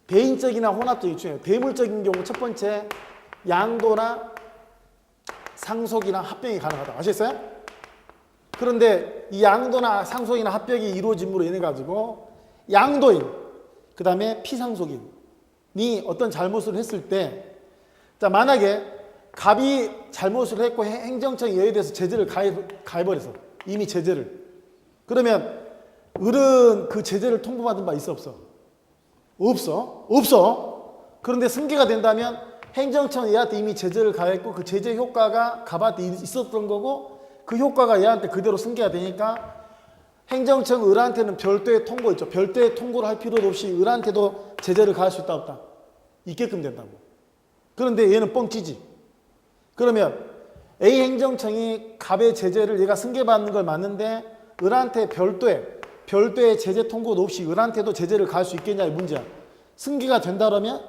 대인적이나 혼합적이 중요해요. 대물적인 경우 첫 번째 양도나 상속이나 합병이 가능하다. 아시겠어요? 그런데 이 양도나 상속이나 합병이 이루어짐으로 인해 가지고 양도인 그 다음에 피상속인이 어떤 잘못을 했을 때 자 만약에 갑이 잘못을 했고 행정청이 여기에 대해서 제재를 가해버려서 이미 제재를 그러면 을은 그 제재를 통보받은 바 있어 없어? 없어. 없어. 그런데 승계가 된다면 행정청은 얘한테 이미 제재를 가했고 그 제재 효과가 갑한테 있었던 거고 그 효과가 얘한테 그대로 승계가 되니까 행정청 을한테는 별도의 통고 있죠. 별도의 통고를 할 필요도 없이 을한테도 제재를 가할 수 있다 없다? 있게끔 된다고. 그런데 얘는 뻥치지. 그러면 A 행정청이 갑의 제재를 얘가 승계받는 걸 맞는데 을한테 별도의 제재 통고도 없이 을한테도 제재를 가할 수 있겠냐 이 문제야. 승계가 된다 그러면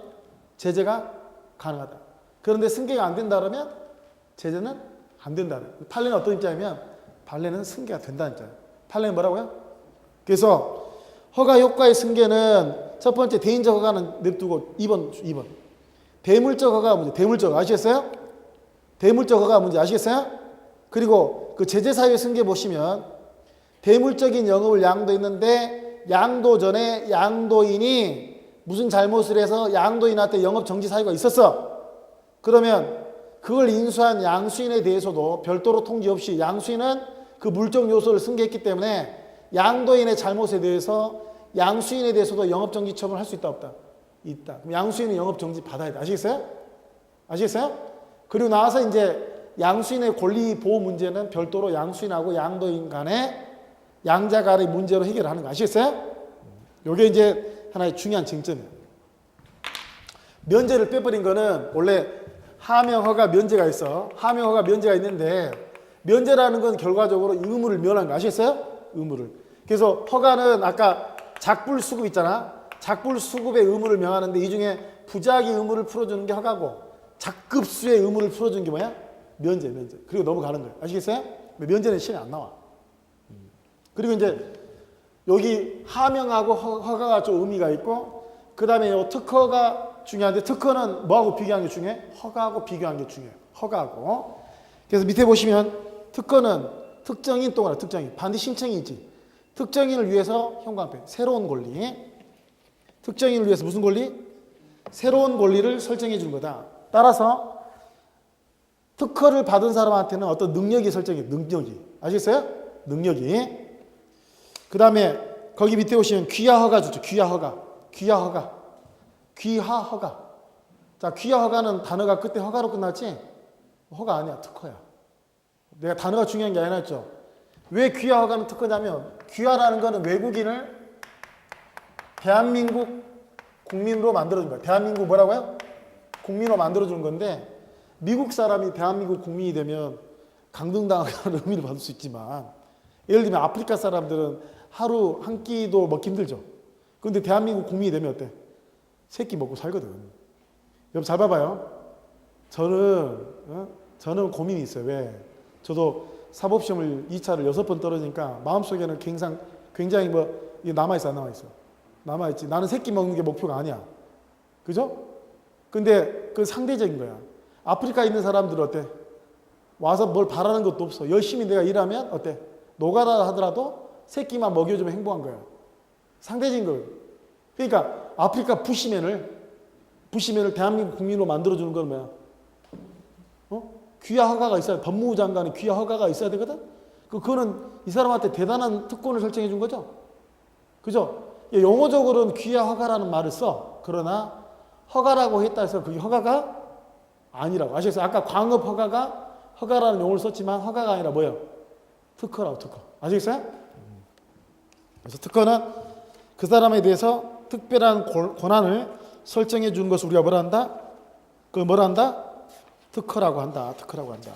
제재가 가능하다. 그런데 승계가 안 된다 그러면 제재는 안 된다. 판례는 어떤 입장이면 판례는 승계가 된다는 입장이야. 판례는 뭐라고요? 그래서 허가 효과의 승계는 첫 번째 대인적 허가는 냅두고 2번. 대물적 허가가 문제. 대물적 허가 아시겠어요? 대물적 허가가 문제 아시겠어요? 그리고 그 제재 사유의 승계 보시면 대물적인 영업을 양도했는데 양도 전에 양도인이 무슨 잘못을 해서 양도인한테 영업 정지 사유가 있었어. 그러면 그걸 인수한 양수인에 대해서도 별도로 통지 없이 양수인은 그 물적 요소를 승계했기 때문에 양도인의 잘못에 대해서 양수인에 대해서도 영업 정지 처분을 할 수 있다 없다? 있다. 그럼 양수인은 영업 정지 받아야 돼. 아시겠어요? 아시겠어요? 그리고 나와서 이제 양수인의 권리 보호 문제는 별도로 양수인하고 양도인 간의 양자 간의 문제로 해결하는 거 아시겠어요? 요게 이제 하나의 중요한 쟁점이에요. 면제를 빼버린 거는 원래 하명허가 면제가 있어. 하명허가 면제가 있는데 면제라는 건 결과적으로 의무를 면한 거 아시겠어요? 의무를. 그래서 허가는 아까 작불수급 있잖아. 작불수급의 의무를 명하는데 이 중에 부작위 의무를 풀어주는 게 허가고 작급수의 의무를 풀어주는 게 뭐야? 면제. 그리고 넘어가는 거예요. 아시겠어요? 면제는 시험에 안 나와. 그리고 이제 여기 하명하고 허가가 좀 의미가 있고 그 다음에 요 특허가 중요한데 특허는 뭐하고 비교하는 게 중요해? 허가하고 비교하는 게 중요해요. 허가하고. 그래서 밑에 보시면 특허는 특정인 또 하나 특정인. 반드시 신청이 있지. 특정인을 위해서 현관패. 새로운 권리. 특정인을 위해서 무슨 권리? 새로운 권리를 설정해 준 거다. 따라서 특허를 받은 사람한테는 어떤 능력이 설정해. 능력이. 아시겠어요? 능력이. 그 다음에 거기 밑에 보시면 귀하허가 좋죠. 귀하허가. 자, 귀하허가는 단어가 그때 허가로 끝났지? 허가 아니야. 특허야. 내가 단어가 중요한 게 아니라 했죠. 왜 귀하허가는 특허냐면 귀하라는 거는 외국인을 대한민국 국민으로 만들어준 거야. 대한민국 뭐라고요? 국민으로 만들어준 건데 미국 사람이 대한민국 국민이 되면 강등당하는 의미를 받을 수 있지만 예를 들면 아프리카 사람들은 하루 한 끼도 먹기 힘들죠. 그런데 대한민국 국민이 되면 어때? 세 끼 먹고 살거든. 여러분 잘 봐봐요. 저는 고민이 있어요. 왜? 저도 사법시험을 2차를 6번 떨어지니까 마음속에는 굉장히 이게 남아있어 안 남아있어? 남아있지. 나는 세 끼 먹는 게 목표가 아니야. 그죠? 근데 그 상대적인 거야. 아프리카에 있는 사람들은 어때? 와서 뭘 바라는 것도 없어. 열심히 내가 일하면 어때? 노가다 하더라도 새끼만 먹여주면 행복한 거야. 상대적인 거예요. 그러니까 아프리카 부시맨을 대한민국 국민으로 만들어주는 건 뭐야? 귀화 허가가 있어야 돼. 법무부 장관의 귀화 허가가 있어야 되거든? 그거는 이 사람한테 대단한 특권을 설정해 준 거죠. 그죠? 용어적으로는 귀화 허가라는 말을 써. 그러나 허가라고 했다 해서 그게 허가가 아니라고. 아시겠어요? 아까 광업 허가가 허가라는 용어를 썼지만 허가가 아니라 뭐예요? 특허라고, 특허. 아시겠어요? 그래서 특허는 그 사람에 대해서 특별한 권한을 설정해 준 것을 우리가 뭐라 한다? 그 뭐라 한다? 특허라고 한다. 특허라고 한다.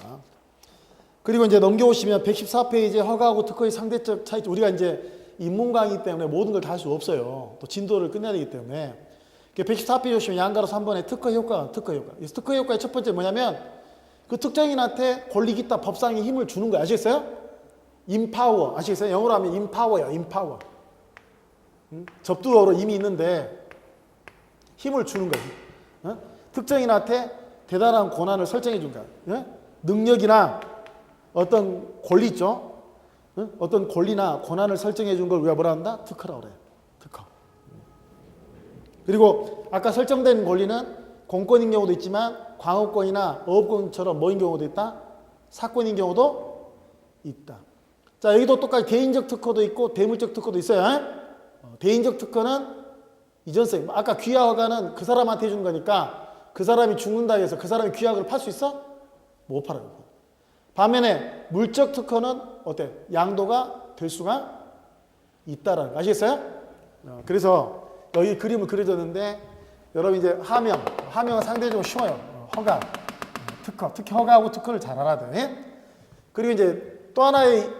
그리고 이제 넘겨오시면 114페이지에 허가하고 특허의 상대적 차이점. 우리가 이제 인문강의이기 때문에 모든 걸 다 할 수 없어요. 또 진도를 끝내야 되기 때문에. 114페이지 보시면 양가로 3번에 특허 효과, 특허 효과. 특허 효과의 첫 번째 뭐냐면 그 특정인한테 권리 기타 법상의 힘을 주는 거야. 아시겠어요? 임파워. 아시겠어요? 영어로 하면 임파워야. 임파워. 접두어로 이미 있는데 힘을 주는 거야. 특정인한테 대단한 권한을 설정해 준 거야. 능력이나 어떤 권리 있죠? 어떤 권리나 권한을 설정해 준 걸 우리가 뭐라 한다? 특허라고 그래요. 특허. 그리고 아까 설정된 권리는 공권인 경우도 있지만 광업권이나 어업권처럼 뭐인 경우도 있다? 사건인 경우도 있다. 자, 여기도 똑같이 개인적 특허도 있고 대물적 특허도 있어요. 대인적 특허는 이전세. 아까 귀화 허가는 그 사람한테 해주는 거니까 그 사람이 죽는다 해서 그 사람이 귀화를 팔 수 있어? 못 팔아요. 반면에 물적 특허는 어때? 양도가 될 수가 있다라는 거. 아시겠어요? 그래서 여기 그림을 그려줬는데 여러분 이제 하명은 상대적으로 쉬워요. 허가, 특허, 특히 허가하고 특허를 잘 알아야 돼. 그리고 이제 또 하나의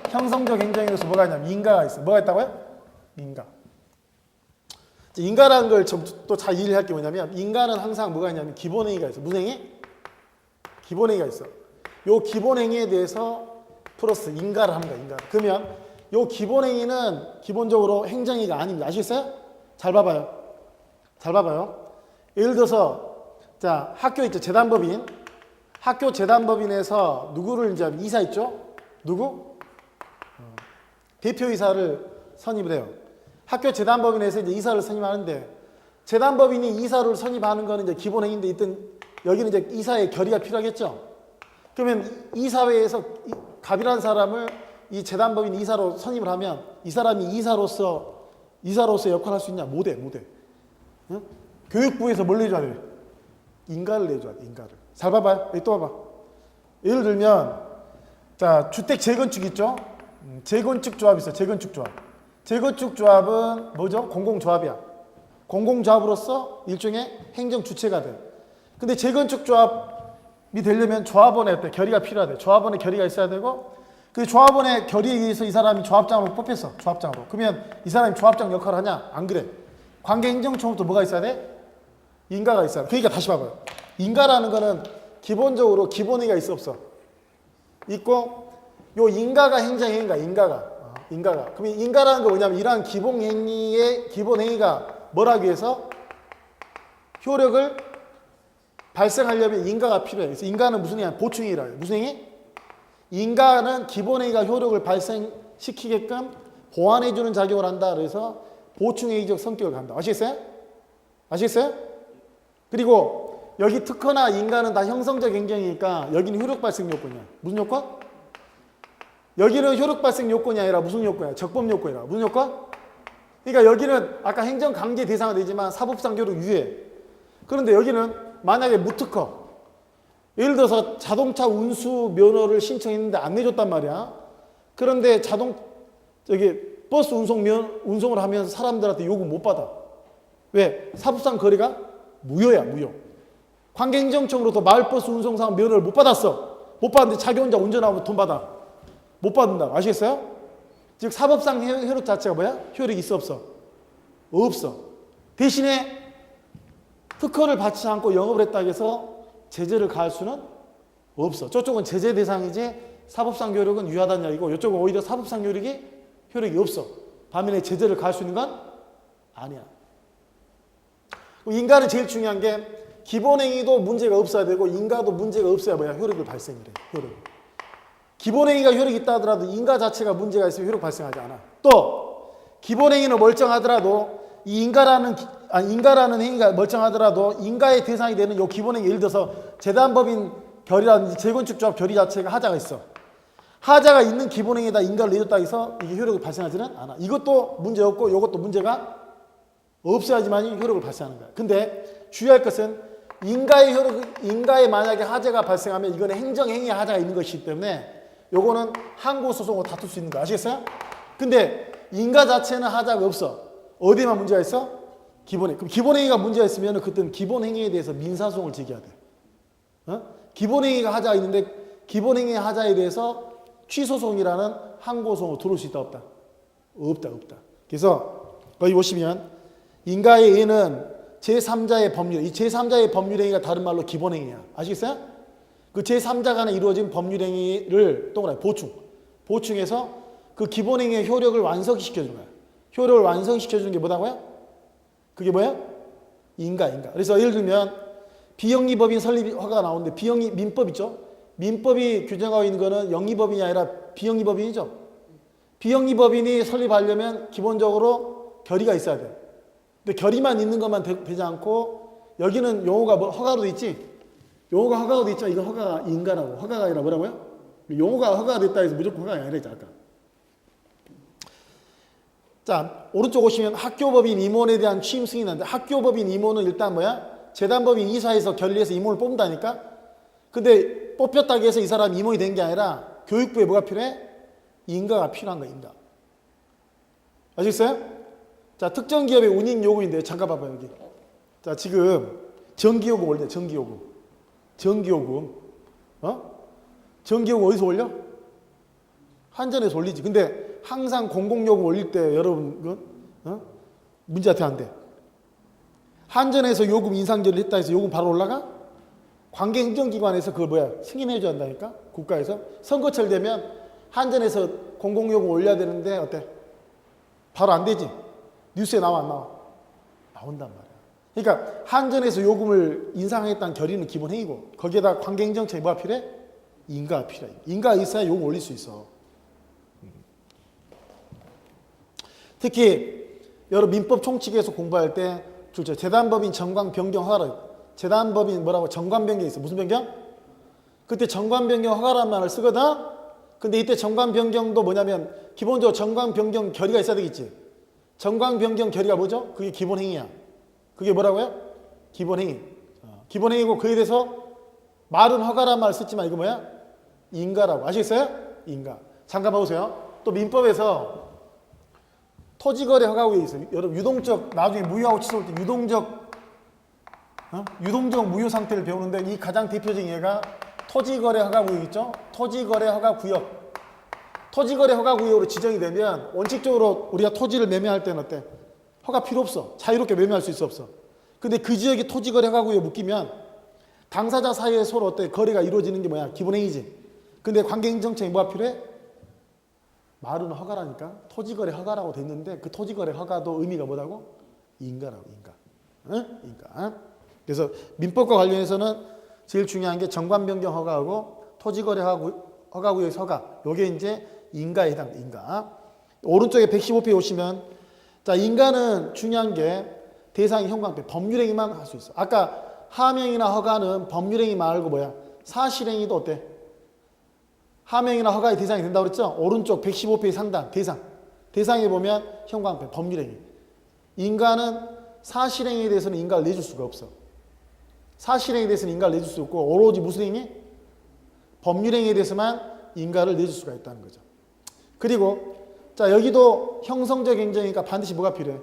형성적 행정에서 뭐가 있냐면 인가가 있어요. 뭐가 있다고요? 인가. 인가라는 걸 또 잘 이해할 게 뭐냐면 인가는 항상 뭐가 있냐면 기본행위가 있어. 무슨 행위? 기본행위가 있어. 요 기본행위에 대해서 플러스 인가를 하는 거야. 인가. 그러면 요 기본행위는 기본적으로 행정행위가 아닙니다. 아시겠어요? 잘 봐봐요. 잘 봐봐요. 예를 들어서 자 학교 있죠. 재단법인. 학교 재단법인에서 누구를 이제 이사 있죠? 누구? 대표이사를 선임을 해요. 학교 재단법인에서 이제 이사를 선임하는데 재단법인이 이사를 선임하는 거는 이제 기본행위인데 있던 여기는 이제 이사의 결의가 필요하겠죠. 그러면 이사회에서 갑이라는 사람을 이 재단법인 이사로 선임을 하면 이 사람이 이사로서 역할을 할 수 있냐? 못해. 응? 교육부에서 뭘 내줘야 돼? 인가를 내줘야 돼. 인가를. 잘 봐봐요. 여기 또 봐봐. 예를 들면 자 주택 재건축 있죠? 재건축 조합 있어요. 재건축 조합. 재건축 조합은 뭐죠? 공공조합이야. 공공조합으로서 일종의 행정 주체가 돼. 근데 재건축 조합이 되려면 조합원의 어때? 결의가 필요하대. 조합원의 결의가 있어야 되고 그 조합원의 결의에 의해서 이 사람이 조합장으로 뽑혔어. 조합장으로. 그러면 이 사람이 조합장 역할을 하냐? 안 그래. 관계행정처부터 뭐가 있어야 돼? 인가가 있어야 돼. 그러니까 다시 봐봐요. 인가라는 거는 기본적으로 기본행위가 있어 없어? 있고 요 인가가 행정행위인가? 인가가. 그럼 인가라는 거 뭐냐면 이러한 기본행위가 뭘 하기 위해서? 효력을 발생하려면 인가가 필요해. 그래서 인가는 무슨 행위야? 보충행위라. 무슨 행위? 인가는 기본행위가 효력을 발생시키게끔 보완해주는 작용을 한다. 그래서 보충행위적 성격을 갖는다. 아시겠어요? 아시겠어요? 그리고 여기 특허나 인가는 다 형성적 행정이니까 여기는 효력 발생 요건이야. 무슨 요건? 여기는 효력 발생 요건이 아니라 무슨 요건이야? 적법 요건이라. 무슨 요건? 그러니까 여기는 아까 행정 강제 대상은 되지만 사법상 효력 유예. 그런데 여기는 만약에 무특허. 예를 들어서 자동차 운수 면허를 신청했는데 안 내줬단 말이야. 그런데 버스 운송을 하면서 사람들한테 요금 못 받아. 왜? 사법상 거리가 무효야, 무효. 관계행정청으로부터 마을버스 운송사업 면허를 못 받았어. 못 받았는데 자기 혼자 운전하고 돈 받아. 못 받는다. 아시겠어요? 즉 사법상 효력 자체가 뭐야? 효력이 있어 없어? 없어. 대신에 특허를 받지 않고 영업을 했다 해서 제재를 가할 수는 없어. 저쪽은 제재 대상이지 사법상 효력은 유하다는 이야기고 이쪽은 오히려 사법상 효력이 없어. 반면에 제재를 가할 수 있는 건 아니야. 인가는 제일 중요한 게 기본행위도 문제가 없어야 되고 인가도 문제가 없어야 뭐야? 효력을 발생을 해. 효력. 기본행위가 효력이 있다 하더라도 인가 자체가 문제가 있으면 효력 발생하지 않아. 또 기본행위는 멀쩡하더라도 이 인가라는 행위가 멀쩡하더라도 인가의 대상이 되는 요 기본행위, 예를 들어서 재단법인 결의라든지 재건축조합 결의 자체가 하자가 있어. 하자가 있는 기본행위에다 인가를 내줬다 해서 이게 효력이 발생하지는 않아. 이것도 문제 없고 이것도 문제가 없어야지만 효력을 발생하는 거야. 근데 주의할 것은 인가에 만약에 하자가 발생하면 이거는 행정행위에 하자가 있는 것이기 때문에 요거는 항고소송으로 다툴 수 있는 거 아시겠어요? 근데 인가 자체는 하자가 없어. 어디에만 문제가 있어? 기본행위. 그럼 기본행위가 문제가 있으면 그때는 기본행위에 대해서 민사소송을 제기해야 돼. 어? 기본행위가 하자가 있는데 기본행위 하자에 대해서 취소송이라는 항고소송으로 들어올 수 있다 없다? 없다. 그래서 거기 보시면 인가의 예는 제3자의 법률, 이 제3자의 법률행위가 다른 말로 기본행위야. 아시겠어요? 그 제3자 간에 이루어진 법률행위를 동그라미 보충해서 그 기본행위의 효력을 완성시켜주는 거야. 효력을 완성시켜주는 게 뭐다고요? 그게 뭐야? 인가. 그래서 예를 들면 비영리법인 설립 허가가 나오는데 민법 있죠? 민법이 규정하고 있는 거는 영리법인이 아니라 비영리법인이죠. 비영리법인이 설립하려면 기본적으로 결의가 있어야 돼. 근데 결의만 있는 것만 되지 않고 여기는 용어가 허가로 돼 있지? 용어가 허가로 돼 있죠? 이건 허가가 인가라고. 허가가 아니라 뭐라고요? 용어가 허가가 됐다 해서 무조건 허가가 아니라 했죠, 아까. 자, 오른쪽 오시면 학교법인 임원에 대한 취임 승인하는데 학교법인 임원은 일단 뭐야? 재단법인 이사에서 결의해서 임원을 뽑는다니까? 근데 뽑혔다고 해서 이 사람이 임원이 된 게 아니라 교육부에 뭐가 필요해? 인가가 필요한 거야, 인가. 아시겠어요? 자, 특정 기업의 운임 요금인데 잠깐 봐봐요, 여기. 자, 지금 전기요금 올려, 전기요금. 전기요금 어디서 올려? 한전에서 올리지. 근데 항상 공공요금 올릴 때 여러분 문제한테 안 돼. 한전에서 요금 인상제를 했다 해서 요금 바로 올라가? 관계행정기관에서 그걸 뭐야? 승인해줘야 한다니까? 국가에서. 선거철 되면 한전에서 공공요금 올려야 되는데 어때? 바로 안 되지. 뉴스에 나와 안 나와? 나온단 말이야. 그러니까 한전에서 요금을 인상하겠다는 결의는 기본 행위고 거기에다 관계행정처에 뭐가 필요해? 인가가 필요해. 인가가 있어야 요금 올릴 수 있어. 특히 여러 민법 총칙에서 공부할 때 재단법인 정관 변경 허가를 재단법인 뭐라고 정관 변경이 있어. 무슨 변경? 그때 정관 변경 허가라는 말을 쓰거든. 근데 이때 정관 변경도 뭐냐면 기본적으로 정관 변경 결의가 있어야 되겠지. 정관 변경 결의가 뭐죠? 그게 기본 행위야. 그게 뭐라고요? 기본 행위. 기본 행위고 그에 대해서 말은 허가라는 말을 썼지만 이거 뭐야? 인가라고. 아시겠어요? 인가. 잠깐 봐보세요. 또 민법에서 토지거래 허가구역이 있어요. 여러분 유동적 나중에 무효하고 취소할 때 유동적 무효 상태를 배우는데 이 가장 대표적인 예가 토지거래 허가구역 있죠? 토지거래 허가구역. 토지거래 허가구역으로 지정이 되면 원칙적으로 우리가 토지를 매매할 때는 어때? 허가 필요 없어. 자유롭게 매매할 수 있어 없어? 근데 그 지역에 토지거래 허가구역에 묶이면 당사자 사이에 서로 어때? 거래가 이루어지는 게 뭐야? 기본행위지. 근데 관계행정청이 뭐가 필요해? 말은 허가라니까. 토지거래 허가라고 돼 있는데 그 토지거래 허가도 의미가 뭐라고? 인가라고. 인가. 응? 인가. 그래서 민법과 관련해서는 제일 중요한 게 정관변경 허가하고 토지거래 허가구역 허가. 요게 이제 인가에 해당돼. 인가. 오른쪽에 115페이지 오시면 자, 인가는 중요한 게 대상이 형광펜 법률행위만 할 수 있어. 아까 하명이나 허가는 법률행위 말고 뭐야? 사실행위도 어때? 하명이나 허가의 대상이 된다고 그랬죠? 오른쪽 115페이지 상단 대상. 대상에 보면 형광펜 법률행위. 인가는 사실행위에 대해서는 인가를 내줄 수가 없어. 사실행위에 대해서는 인가를 내줄 수 없고 오로지 무슨 행위? 법률행위에 대해서만 인가를 내줄 수가 있다는 거죠. 그리고 자, 여기도 형성적 행정이니까 반드시 뭐가 필요해?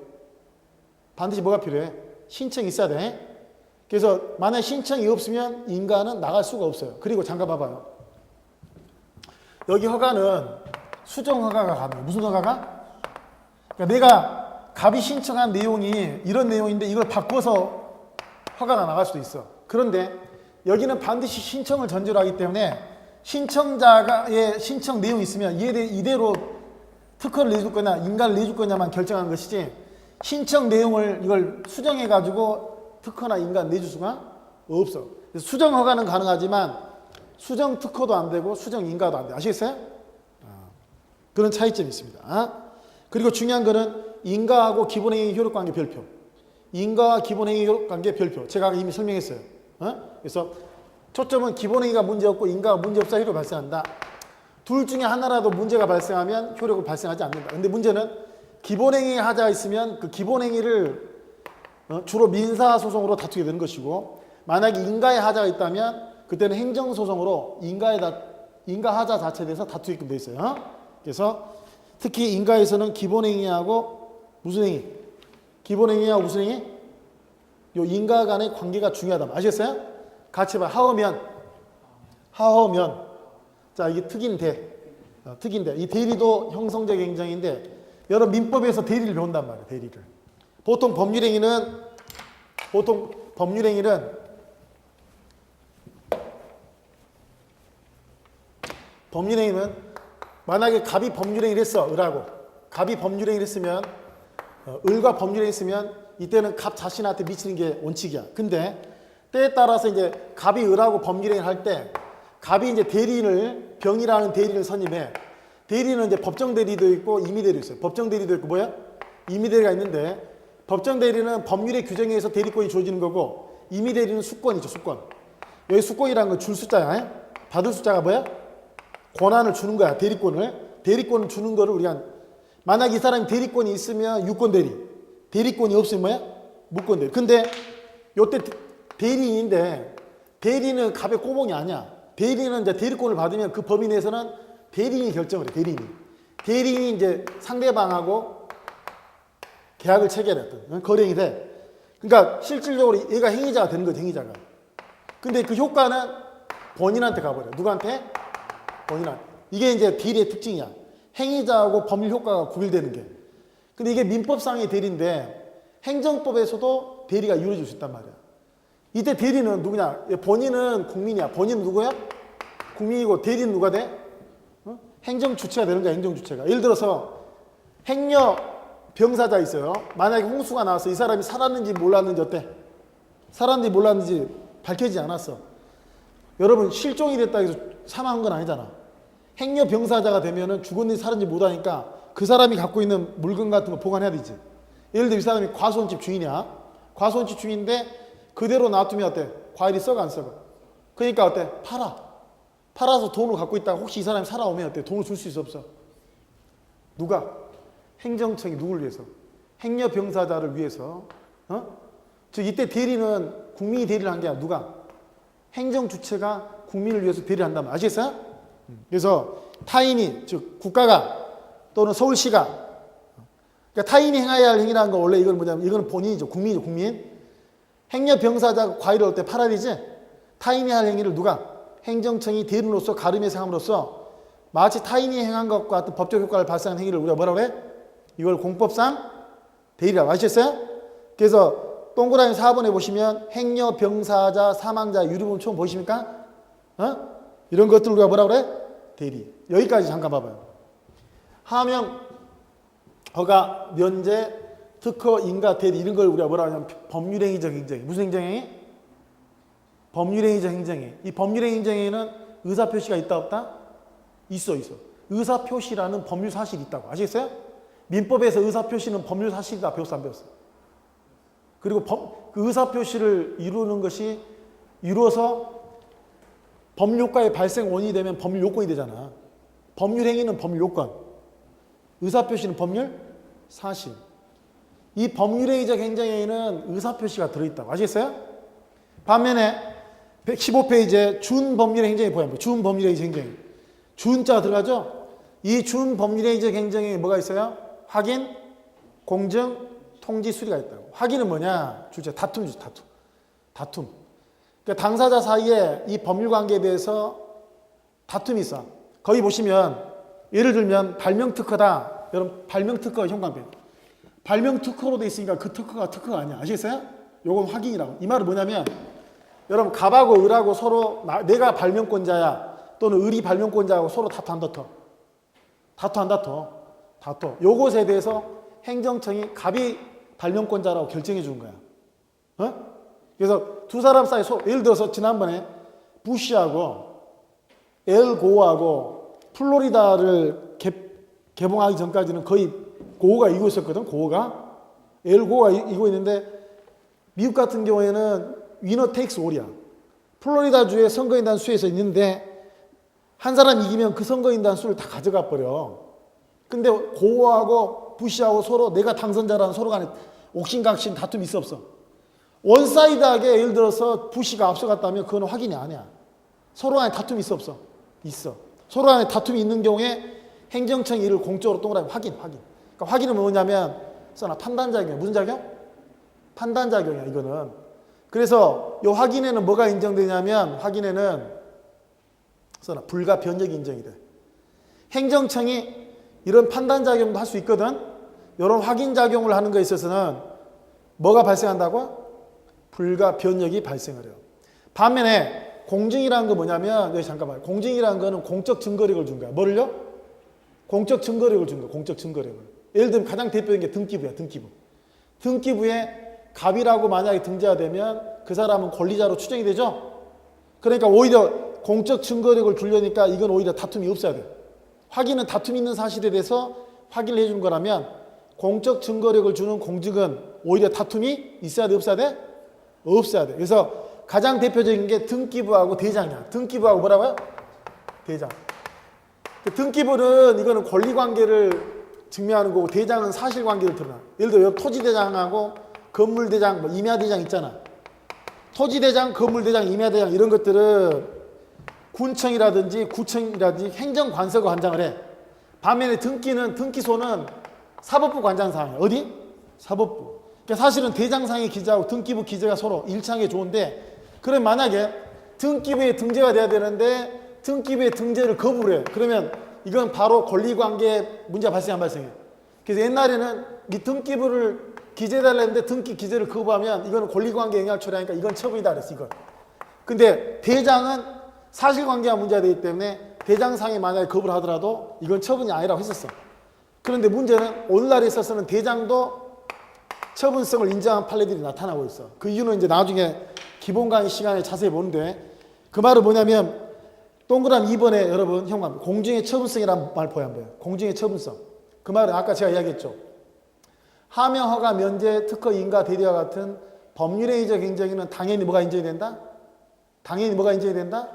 반드시 뭐가 필요해? 신청이 있어야 돼. 그래서 만약 신청이 없으면 인가는 나갈 수가 없어요. 그리고 잠깐 봐봐요. 여기 허가는 수정 허가가 가능해. 무슨 허가가? 그러니까 내가 갑이 신청한 내용이 이런 내용인데 이걸 바꿔서 허가가 나갈 수도 있어. 그런데 여기는 반드시 신청을 전제로 하기 때문에 신청자의 신청 내용이 있으면 이대로 특허를 내줄 거냐 인가를 내줄 거냐만 결정하는 것이지 신청 내용을 이걸 수정해 가지고 특허나 인가 내줄 수가 없어. 그래서 수정 허가는 가능하지만 수정 특허도 안 되고 수정 인가도 안 돼. 아시겠어요? 그런 차이점이 있습니다. 그리고 중요한 거는 인가하고 기본행위 효력관계 별표. 인가와 기본행위 효력관계 별표. 제가 이미 설명했어요. 그래서 초점은 기본행위가 문제없고 인가가 문제없어 효력이 발생한다. 둘 중에 하나라도 문제가 발생하면 효력이 발생하지 않는다. 근데 문제는 기본행위 하자가 있으면 그 기본행위를 주로 민사소송으로 다투게 되는 것이고, 만약에 인가의 하자가 있다면 그때는 행정소송으로 인가 하자 자체에 대해서 다투게끔 되어 있어요. 그래서 특히 인가에서는 기본행위하고 무슨 행위? 기본행위하고 무슨 행위? 요 인가 간의 관계가 중요하다. 아시겠어요? 같이 봐. 하어면. 자, 이게 특인대. 특인대. 이 대리도 형성적 행정인데, 여러 민법에서 대리를 배운단 말이에요. 대리를. 보통 법률행위는 만약에 갑이 법률행위를 했어. 을하고. 갑이 법률행위를 했으면 을과 법률행위를 했으면 이때는 갑 자신한테 미치는 게 원칙이야. 근데 때에 따라서 이제 갑이 을하고 법률행위를 할 때 갑이 이제 대리인을 병이라는 대리인을 선임해. 대리는 이제 법정 대리도 있고 임의 대리도 있어요. 법정 대리도 있고 뭐야? 임의 대리가 있는데, 법정 대리는 법률의 규정에 의해서 대리권이 주어지는 거고, 임의 대리는 수권이죠. 수권. 여기 수권이라는 건 줄 숫자야. 받을 숫자가 뭐야? 권한을 주는 거야. 대리권을 주는 거를 우리가, 만약 이 사람이 대리권이 있으면 유권 대리, 대리권이 없으면 뭐야? 무권 대리. 근데 요때 대리인인데 대리는 갑의 꼬봉이 아니야. 대리는 이제 대리권을 받으면 그 범위 내에서는 대리인이 결정을 해. 대리인이 이제 상대방하고 계약을 체결했던 거래행위 돼. 그러니까 실질적으로 얘가 행위자가 되는 거지. 행위자가. 근데 그 효과는 본인한테 가버려. 누구한테? 본인한테. 이게 이제 대리의 특징이야. 행위자하고 법률 효과가 구별되는 게. 근데 이게 민법상의 대리인데 행정법에서도 대리가 이루어질 수 있단 말이야. 이때 대리는 누구냐? 본인은 국민이야. 본인은 누구야? 국민이고, 대리는 누가 돼? 행정주체가 되는 거야. 행정주체가. 예를 들어서 행여 병사자 있어요. 만약에 홍수가 나와서 이 사람이 살았는지 몰랐는지 어때? 살았는지 몰랐는지 밝혀지지 않았어. 여러분, 실종이 됐다 해서 사망한 건 아니잖아. 행여 병사자가 되면은 죽었는지 살았는지 못하니까 그 사람이 갖고 있는 물건 같은 거 보관해야 되지. 예를 들어 이 사람이 과수원집 주인이야. 과수원집 주인인데 그대로 놔두면 어때? 과일이 썩어 안 썩어? 그러니까 어때? 팔아서 돈을 갖고 있다가 혹시 이 사람이 살아오면 어때? 돈을 줄 수 있어 없어? 누가? 행정청이 누구를 위해서? 행여 병사자를 위해서. 즉 이때 대리는 국민이 대리를 한 게 아니라 누가? 행정 주체가 국민을 위해서 대리를 한다면 아시겠어요? 그래서 타인이, 즉 국가가 또는 서울시가, 그러니까 타인이 행해야 할 행위라는 건 원래 이건 뭐냐면 이거는 본인이죠. 국민이죠. 국민. 행여 병사자가 과일을 얻을 때 팔아야 되지. 타인이 할 행위를 누가? 행정청이 대리인으로서 가름해서 함으로써 마치 타인이 행한 것과 같은 법적 효과를 발생하는 행위를 우리가 뭐라고 그래? 이걸 공법상 대리라고. 아시겠어요? 그래서 동그라미 4번에 보시면 행여 병사자 사망자 유류분 처음 보이십니까? 이런 것들 우리가 뭐라고 그래? 대리. 여기까지 잠깐 봐봐요. 하명, 허가, 면제, 특허, 인가, 대리 이런 걸 우리가 뭐라고 하냐면 법률행위적 행정행위. 무슨 행정행위? 법률행위적 행정행위. 이 법률행위 행정행위는 의사표시가 있다 없다? 있어. 의사표시라는 법률 사실이 있다고. 아시겠어요? 민법에서 의사표시는 법률 사실이다. 배웠어 안 배웠어? 그리고 그 의사표시를 이루는 것이 이루어서 법률효과의 발생 원인이 되면 법률 요건이 되잖아. 법률행위는 법률 요건, 의사표시는 법률 사실. 이 법률행위적 행정행위는 의사표시가 들어있다고. 아시겠어요? 반면에 115페이지에 준법률의 행정행위 보여요. 준법률행위적 행정행위. 준자가 들어가죠? 이 준법률행위적 행정행위 뭐가 있어요? 확인, 공증, 통지, 수리가 있다고. 확인은 뭐냐? 주제 다툼이죠. 다툼. 그러니까 당사자 사이에 이 법률관계에 대해서 다툼이 있어. 거기 보시면 예를 들면 발명특허다. 여러분 발명특허 형광펜. 발명특허로 돼 있으니까 그 특허가 아니야. 아시겠어요? 요건 확인이라고. 이 말은 뭐냐면 여러분 갑하고 을하고 서로 내가 발명권자야 또는 을이 발명권자하고 서로 다투 안 다퉈. 요것에 대해서 행정청이 갑이 발명권자라고 결정해 주는 거야. 그래서 두 사람 사이 예를 들어서 지난번에 부시하고 엘 고어하고 플로리다를 개봉하기 전까지는 거의 고어가 이고 있었거든. 고어가 엘 고어가 이고 있는데 미국 같은 경우에는 위너 테이크스 올이야. 플로리다주의 선거인단 수에서 있는데 한 사람 이기면 그 선거인단 수를 다 가져가 버려. 근데 고어하고 부시하고 서로 내가 당선자라는 서로 간에 옥신각신 다툼이 있어 없어? 원사이드하게 예를 들어서 부시가 앞서갔다면 그건 확인이 아니야. 서로 간에 다툼이 있어 없어? 있어. 서로 간에 다툼이 있는 경우에 행정청이 이를 공적으로 동그라미 확인. 그러니까 확인은 뭐냐면 판단작용이야. 무슨 작용? 판단작용이야 이거는. 그래서 이 확인에는 뭐가 인정되냐면 확인에는 불가 변역이 인정이 돼. 행정청이 이런 판단작용도 할 수 있거든. 이런 확인작용을 하는 거에 있어서는 뭐가 발생한다고? 불가 변역이 발생을 해요. 반면에 공증이라는 거 뭐냐면 여기 잠깐만, 공증이라는 거는 공적 증거력을 준 거야. 뭐를요? 공적 증거력을 준 거야. 공적 증거력을. 예를 들면 가장 대표적인 게 등기부야. 등기부에 갑이라고 만약에 등재가 되면 그 사람은 권리자로 추정이 되죠. 그러니까 오히려 공적 증거력을 주려니까 이건 오히려 다툼이 없어야 돼. 확인은 다툼이 있는 사실에 대해서 확인을 해주는 거라면 공적 증거력을 주는 공증은 오히려 다툼이 있어야 돼, 없어야 돼? 없어야 돼. 그래서 가장 대표적인 게 등기부하고 대장이야. 등기부하고 뭐라고요? 대장. 그 등기부는 이거는 권리관계를 증명하는 거고 대장은 사실관계를 드러나. 예를 들어 토지대장하고 건물대장, 임야대장 있잖아. 토지대장, 건물대장, 임야대장 이런 것들은 군청이라든지 구청이라든지 행정관서가 관장을 해. 반면에 등기소는 사법부 관장사항이야. 어디? 사법부. 그러니까 사실은 대장상의 기재하고 등기부 기재가 서로 일치하는 게 좋은데 그럼 만약에 등기부에 등재가 돼야 되는데 등기부에 등재를 거부를 해. 그러면 이건 바로 권리관계 문제가 발생 안 발생해. 그래서 옛날에는 이 등기부를 기재해달라는데 등기 기재를 거부하면 이거는 권리관계 영향을 초래하니까 이건 처분이다 그랬어. 이건. 근데 대장은 사실관계가 문제가 되기 때문에 대장상이 만약에 거부를 하더라도 이건 처분이 아니라고 했었어. 그런데 문제는 오늘날에 있어서는 대장도 처분성을 인정한 판례들이 나타나고 있어. 그 이유는 이제 나중에 기본 강의 시간에 자세히 보는데 그 말은 뭐냐면 동그라미 2번에 여러분 형광 공증의 처분성이라는 말 보여 한번. 공증의 처분성. 그 말은 아까 제가 이야기했죠. 하명, 허가, 면제, 특허, 인가, 대리와 같은 법률행위적 행정에는 당연히 뭐가 인정이 된다? 당연히 뭐가 인정이 된다?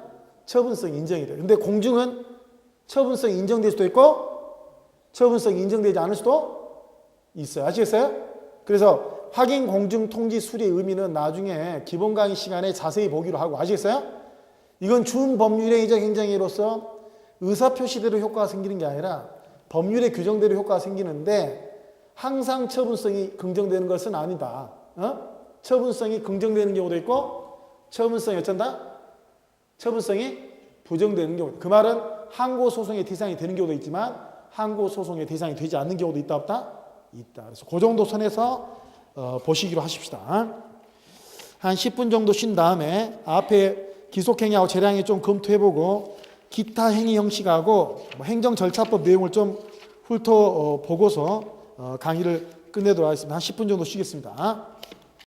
처분성이 인정이 돼. 근데 공증은 처분성이 인정될 수도 있고 처분성이 인정되지 않을 수도 있어요. 아시겠어요? 그래서 확인, 공증, 통지, 수리의 의미는 나중에 기본 강의 시간에 자세히 보기로 하고 아시겠어요? 이건 준법률행위적 행정으로서 의사표시대로 효과가 생기는 게 아니라 법률의 규정대로 효과가 생기는데 항상 처분성이 긍정되는 것은 아니다. 처분성이 긍정되는 경우도 있고 처분성이 어쩐다? 처분성이 부정되는 경우. 그 말은 항고소송의 대상이 되는 경우도 있지만 항고소송의 대상이 되지 않는 경우도 있다 없다? 있다. 그래서 그 정도 선에서 보시기로 하십시다. 한 10분 정도 쉰 다음에 앞에 기속행위하고 재량에 좀 검토해보고 기타 행위 형식하고 행정절차법 내용을 좀 훑어보고서 강의를 끝내도록 하겠습니다. 한 10분 정도 쉬겠습니다.